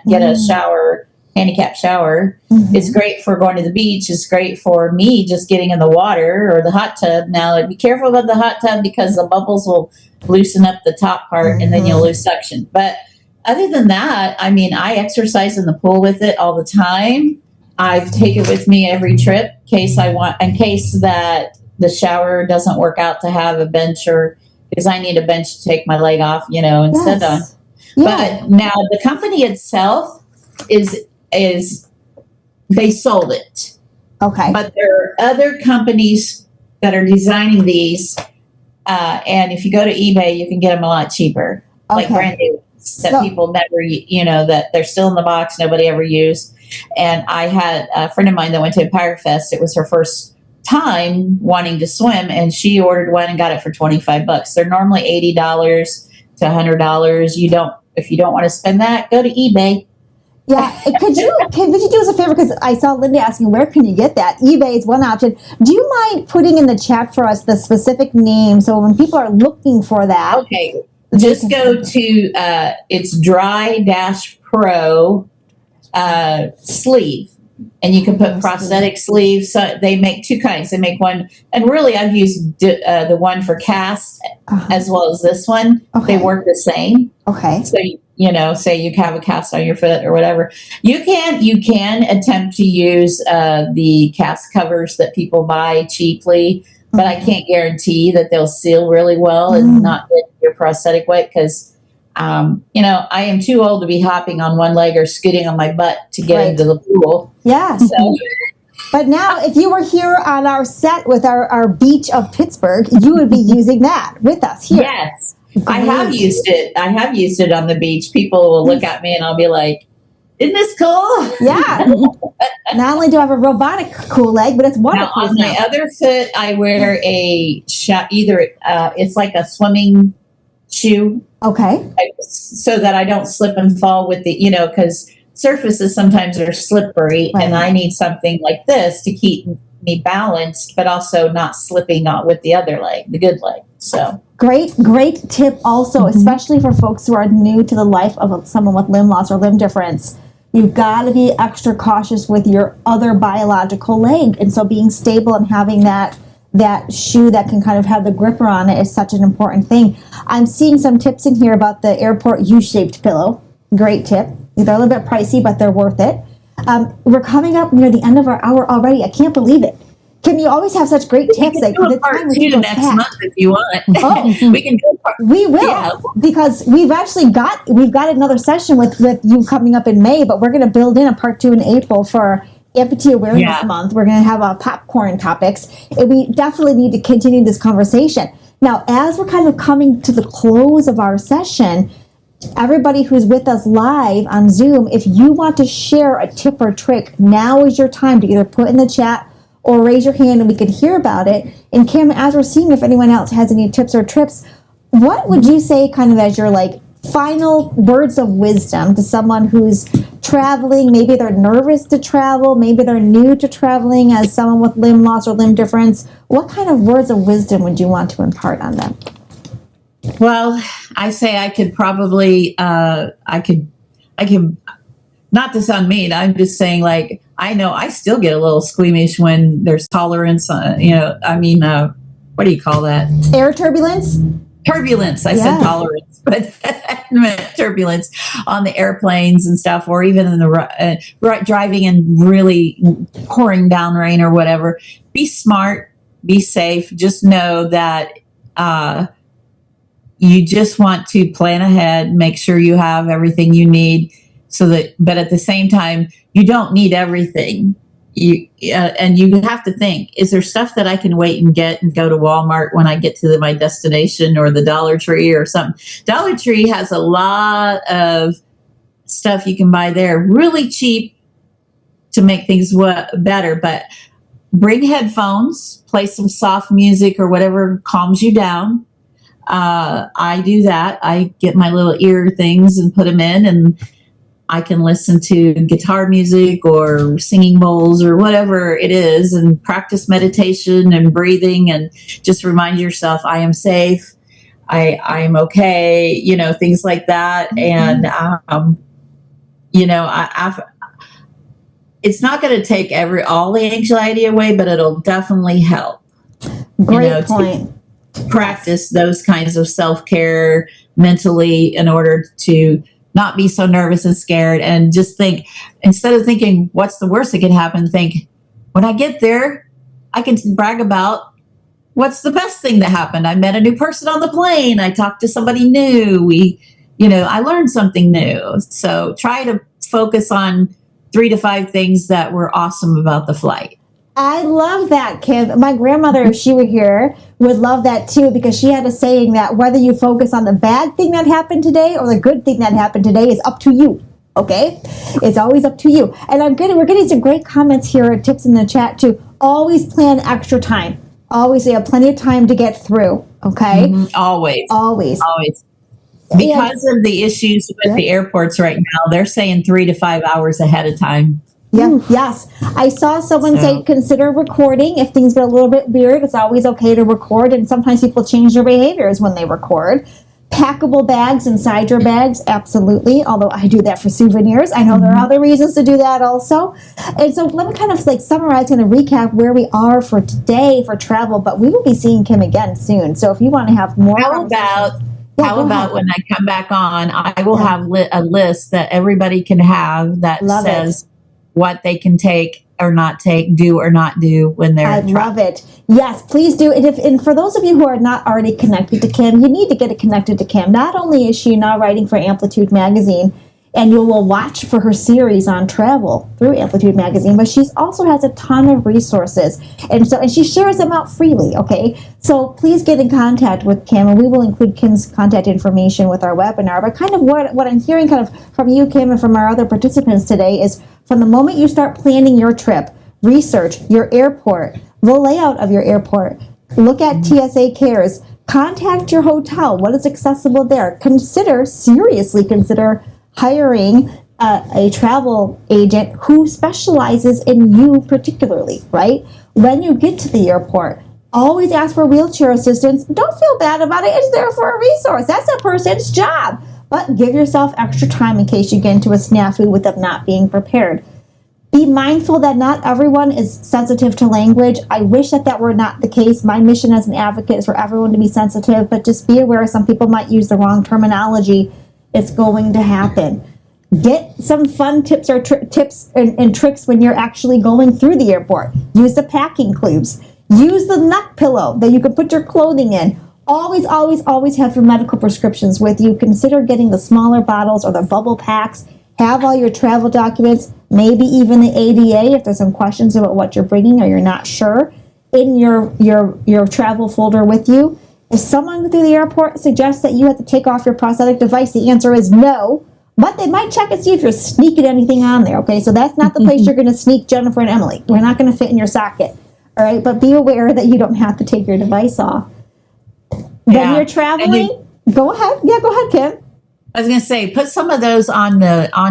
get a shower, handicap shower. It's great for going to the beach. It's great for me just getting in the water or the hot tub. Now, be careful about the hot tub, because the bubbles will loosen up the top part, and then you'll lose suction. But other than that, I exercise in the pool with it all the time. I take it with me every trip in case that the shower doesn't work out to have a bench, or because I need a bench to take my leg off, and sit on. But now the company itself is they sold it. Okay. But there are other companies that are designing these, and if you go to eBay, you can get them a lot cheaper, like brand new ones that people never, that they're still in the box, nobody ever used. And I had a friend of mine that went to Empire Fest. It was her first time wanting to swim, and she ordered one and got it for $25. They're normally $80 to $100. If you don't want to spend that, go to eBay. Yeah, could you do us a favor, because I saw Linda asking where can you get that? eBay is one option. Do you mind putting in the chat for us the specific name, so when people are looking for that? Okay, just go to it's Dry-Pro sleeve. And you can put prosthetic sleeves. So they make two kinds. They make one, and really I've used the one for cast as well as this one. They work the same. Okay. So say you have a cast on your foot or whatever, you can attempt to use the cast covers that people buy cheaply, but I can't guarantee that they'll seal really well and not get your prosthetic wet, because I am too old to be hopping on one leg or scooting on my butt to get into the pool. Yeah. So But now, if you were here on our set with our beach of Pittsburgh, you would be using that with us here. Yes, I have used it. I have used it on the beach. People will look at me and I'll be like, isn't this cool? Yeah. Not only do I have a robotic cool leg, but it's Now, waterproof on my other foot, I wear a either it's like a swimming shoe, Okay. so that I don't slip and fall with the, because surfaces sometimes are slippery, Right. and I need something like this to keep me balanced, but also not slipping on with the other leg, the good leg. So Great tip also, especially for folks who are new to the life of someone with limb loss or limb difference. You've got to be extra cautious with your other biological leg. And so being stable and having that shoe that can kind of have the gripper on it is such an important thing. I'm seeing some tips in here about the airport U-shaped pillow. Great tip. They're a little bit pricey, but they're worth it. We're coming up near the end of our hour already. I can't believe it. Kim, you always have such great tips. we can do a part two next month if you want. Oh. We can do a part. We will, because we've got another session with you coming up in May, but we're going to build in a part 2 in April for Amputee Awareness Month. We're going to have popcorn topics, and we definitely need to continue this conversation. Now, as we're kind of coming to the close of our session, everybody who's with us live on Zoom, if you want to share a tip or trick, now is your time to either put in the chat or raise your hand and we can hear about it. And Kim, as we're seeing if anyone else has any tips or trips, what would you say kind of as your final words of wisdom to someone who's traveling? Maybe they're nervous to travel, maybe they're new to traveling as someone with limb loss or limb difference. What kind of words of wisdom would you want to impart on them? Well, I say I could probably, I can, not to sound mean, I'm just saying, I know I still get a little squeamish when there's tolerance, what do you call that? Air turbulence? Turbulence. I said tolerance, but I meant turbulence on the airplanes and stuff, or even in the driving and really pouring down rain or whatever. Be smart, be safe. Just know that you just want to plan ahead, make sure you have everything you need, but at the same time, you don't need everything. And you have to think, is there stuff that I can wait and get and go to Walmart when I get to my destination, or the Dollar Tree or something? Dollar Tree has a lot of stuff you can buy there, really cheap, to make things better. But bring headphones, play some soft music or whatever calms you down. I do that. I get my little ear things and put them in, and I can listen to guitar music or singing bowls or whatever it is, and practice meditation and breathing, and just remind yourself, I am safe. I am okay, things like that. And, it's not going to take all the anxiety away, but it'll definitely help. Great point. Practice those kinds of self-care mentally in order to not be so nervous and scared, and just think, instead of thinking what's the worst that can happen, think, when I get there, I can brag about what's the best thing that happened. I met a new person on the plane. I talked to somebody new. I learned something new. So try to focus on 3 to 5 things that were awesome about the flight. I love that, Kim. My grandmother, if she were here, would love that too, because she had a saying that whether you focus on the bad thing that happened today or the good thing that happened today is up to you. Okay? It's always up to you. And we're getting some great comments here, tips in the chat too. Always plan extra time. Always, you have plenty of time to get through. Okay? Mm-hmm. Always. Because of the issues with the airports right now, they're saying 3 to 5 hours ahead of time. Yeah, yes. I saw someone say consider recording. If things get a little bit weird, it's always okay to record, and sometimes people change their behaviors when they record. Packable bags inside your bags, absolutely, although I do that for souvenirs. I know there are other reasons to do that also. And so let me kind of summarize and recap where we are for today for travel, but we will be seeing Kim again soon. So if you want to have more How about when I come back on, I will have a list that everybody can have that says what they can take or not take, do or not do when they're I love it. Yes, please do. And for those of you who are not already connected to Kim, you need to get connected to Kim. Not only is she now writing for Amplitude Magazine, and you will watch for her series on travel through Amplitude Magazine, but she also has a ton of resources, and she shares them out freely, okay? So please get in contact with Kim, and we will include Kim's contact information with our webinar. But kind of what I'm hearing kind of from you, Kim, and from our other participants today is from the moment you start planning your trip, research your airport, the layout of your airport, look at TSA Cares, contact your hotel, what is accessible there, seriously consider hiring a travel agent who specializes in you particularly, right? When you get to the airport, always ask for wheelchair assistance. Don't feel bad about it. It's there for a resource. That's a person's job. But give yourself extra time in case you get into a snafu with them not being prepared. Be mindful that not everyone is sensitive to language. I wish that were not the case. My mission as an advocate is for everyone to be sensitive, but just be aware some people might use the wrong terminology. It's going to happen. Get some fun tips or tips and tricks when you're actually going through the airport. Use the packing cubes. Use the neck pillow that you can put your clothing in. Always, always, always have your medical prescriptions with you. Consider getting the smaller bottles or the bubble packs. Have all your travel documents, maybe even the ADA if there's some questions about what you're bringing or you're not sure, in your travel folder with you. If someone through the airport suggests that you have to take off your prosthetic device, the answer is no. But they might check and see if you're sneaking anything on there, okay? So that's not the place you're going to sneak Jennifer and Emily. We're not going to fit in your socket, all right? But be aware that you don't have to take your device off. When you're traveling, go ahead. Yeah, go ahead, Kim. I was going to say, put some of those on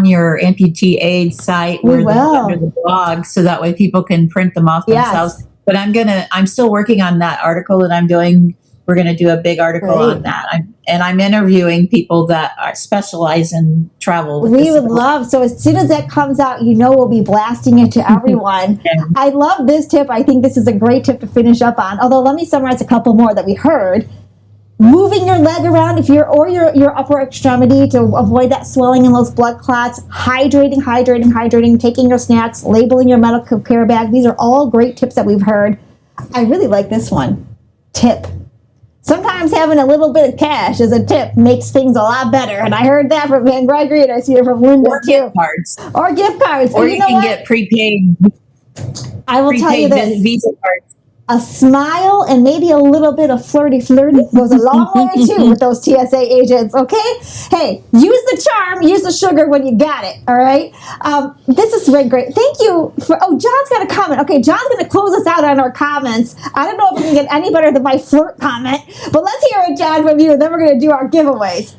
your Amputee Aid site We will. under the blog, so that way people can print them off themselves. But I'm still working on that article that I'm doing. We're going to do a big article on that. I'm interviewing people that specialize in travel. We would love, so as soon as that comes out, we'll be blasting it to everyone. I love this tip. I think this is a great tip to finish up on. Although let me summarize a couple more that we heard. Moving your leg around your upper extremity to avoid that swelling and those blood clots, hydrating, taking your snacks, labeling your medical care bag. These are all great tips that we've heard. I really like this one. Tip. Sometimes having a little bit of cash as a tip makes things a lot better. And I heard that from Van Gregory, and I see it from Linda or too. Gift cards. Or gift cards. Or you can get prepaid. I will tell you this. Visa cards. A smile and maybe a little bit of flirty goes a long way too with those TSA agents, okay? Hey, use the charm, use the sugar when you got it, all right? This is great. Thank you John's got a comment. Okay, John's going to close us out on our comments. I don't know if we can get any better than my flirt comment, but let's hear it, John, from you, and then we're going to do our giveaways.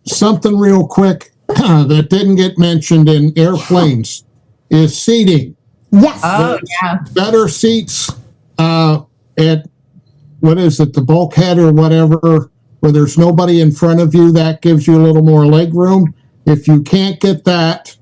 Something real quick that didn't get mentioned in airplanes is seating. Yes. Oh, yeah. Better seats at, the bulkhead or whatever, where there's nobody in front of you. That gives you a little more leg room. If you can't get that,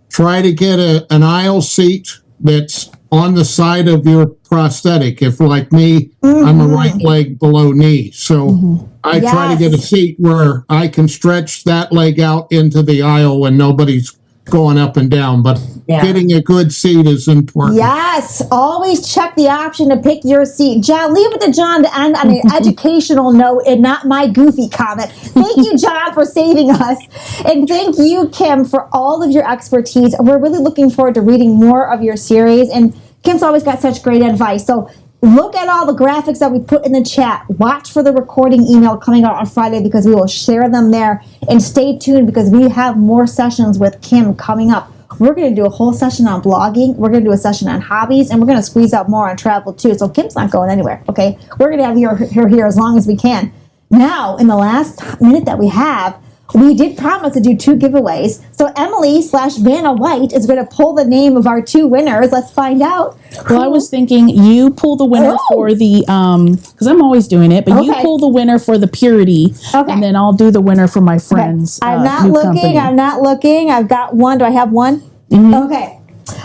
try to get an aisle seat that's on the side of your prosthetic. If, like me, I'm a right leg below knee. So I try to get a seat where I can stretch that leg out into the aisle when nobody's going up and down, but getting a good seat is important. Yes, always check the option to pick your seat. John, leave it to John to end on an educational note and not my goofy comment. Thank you, John, for saving us. And thank you, Kim, for all of your expertise. We're really looking forward to reading more of your series. And Kim's always got such great advice. So look at all the graphics that we put in the chat. Watch for the recording email coming out on Friday because we will share them there. And stay tuned because we have more sessions with Kim coming up. We're going to do a whole session on blogging. We're going to do a session on hobbies. And we're going to squeeze out more on travel too. So Kim's not going anywhere, okay? We're going to have her here as long as we can. Now, in the last minute that we have, we did promise to do 2 giveaways. So Emily/Vanna White is going to pull the name of our 2 winners. Let's find out. Well, I was thinking you pull the winner for the, because I'm always doing it, but you pull the winner for the Purity, and then I'll do the winner for my friends. I'm not looking. I've got one. Do I have one? Okay.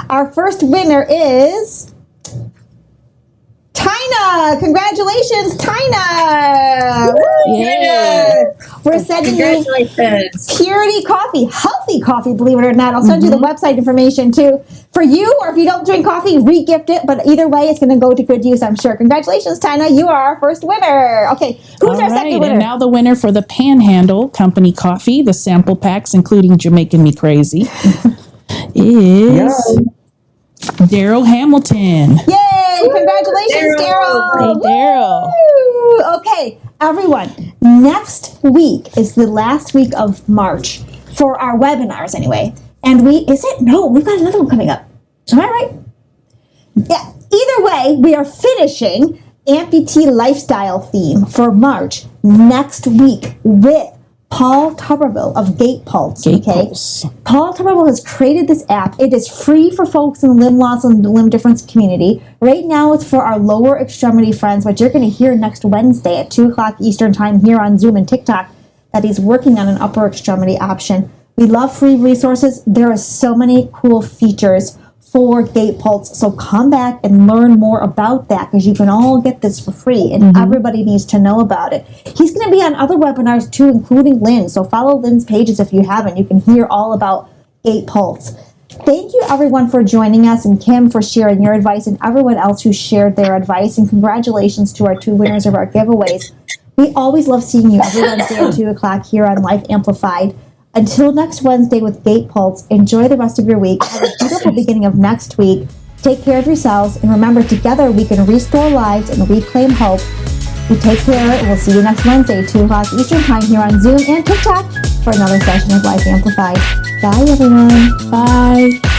Our first winner is Tina. Congratulations, Tina! Yeah. We're sending you Congratulations. Purity coffee, healthy coffee, believe it or not. I'll send you the website information too for you, or if you don't drink coffee, re-gift it. But either way, it's going to go to good use, I'm sure. Congratulations, Tina. You are our first winner. Okay, who's our second winner? And now the winner for the Panhandle Company coffee, the sample packs, including Jamaican Me Crazy, is Daryl Hamilton. Yay! Congratulations, Daryl. Hey, Daryl. Woo! Okay, everyone. Next week is the last week of March for our webinars, anyway. And we've got another one coming up. Am I right? Yeah. Either way, we are finishing amputee lifestyle theme for March next week with Paul Tuberville of Gait Pulse. Paul Tuberville has created this app. It is free for folks in the limb loss and limb difference community. Right now, it's for our lower extremity friends, but you're going to hear next Wednesday at 2 o'clock Eastern Time here on Zoom and TikTok that he's working on an upper extremity option. We love free resources. There are so many cool features for Gait Pulse. So come back and learn more about that, because you can all get this for free and everybody needs to know about it. He's going to be on other webinars too, including Lynn. So follow Lynn's pages if you haven't. You can hear all about Gait Pulse. Thank you everyone for joining us, and Kim for sharing your advice, and everyone else who shared their advice. And congratulations to our 2 winners of our giveaways. We always love seeing you every Wednesday at 2 o'clock here on Life Amplified. Until next Wednesday with Gait Pulse, enjoy the rest of your week. Have a beautiful beginning of next week. Take care of yourselves, and remember, together we can restore lives and reclaim hope. You take care, and we'll see you next Wednesday, 2 o'clock Eastern Time here on Zoom and TikTok for another session of Life Amplified. Bye, everyone. Bye.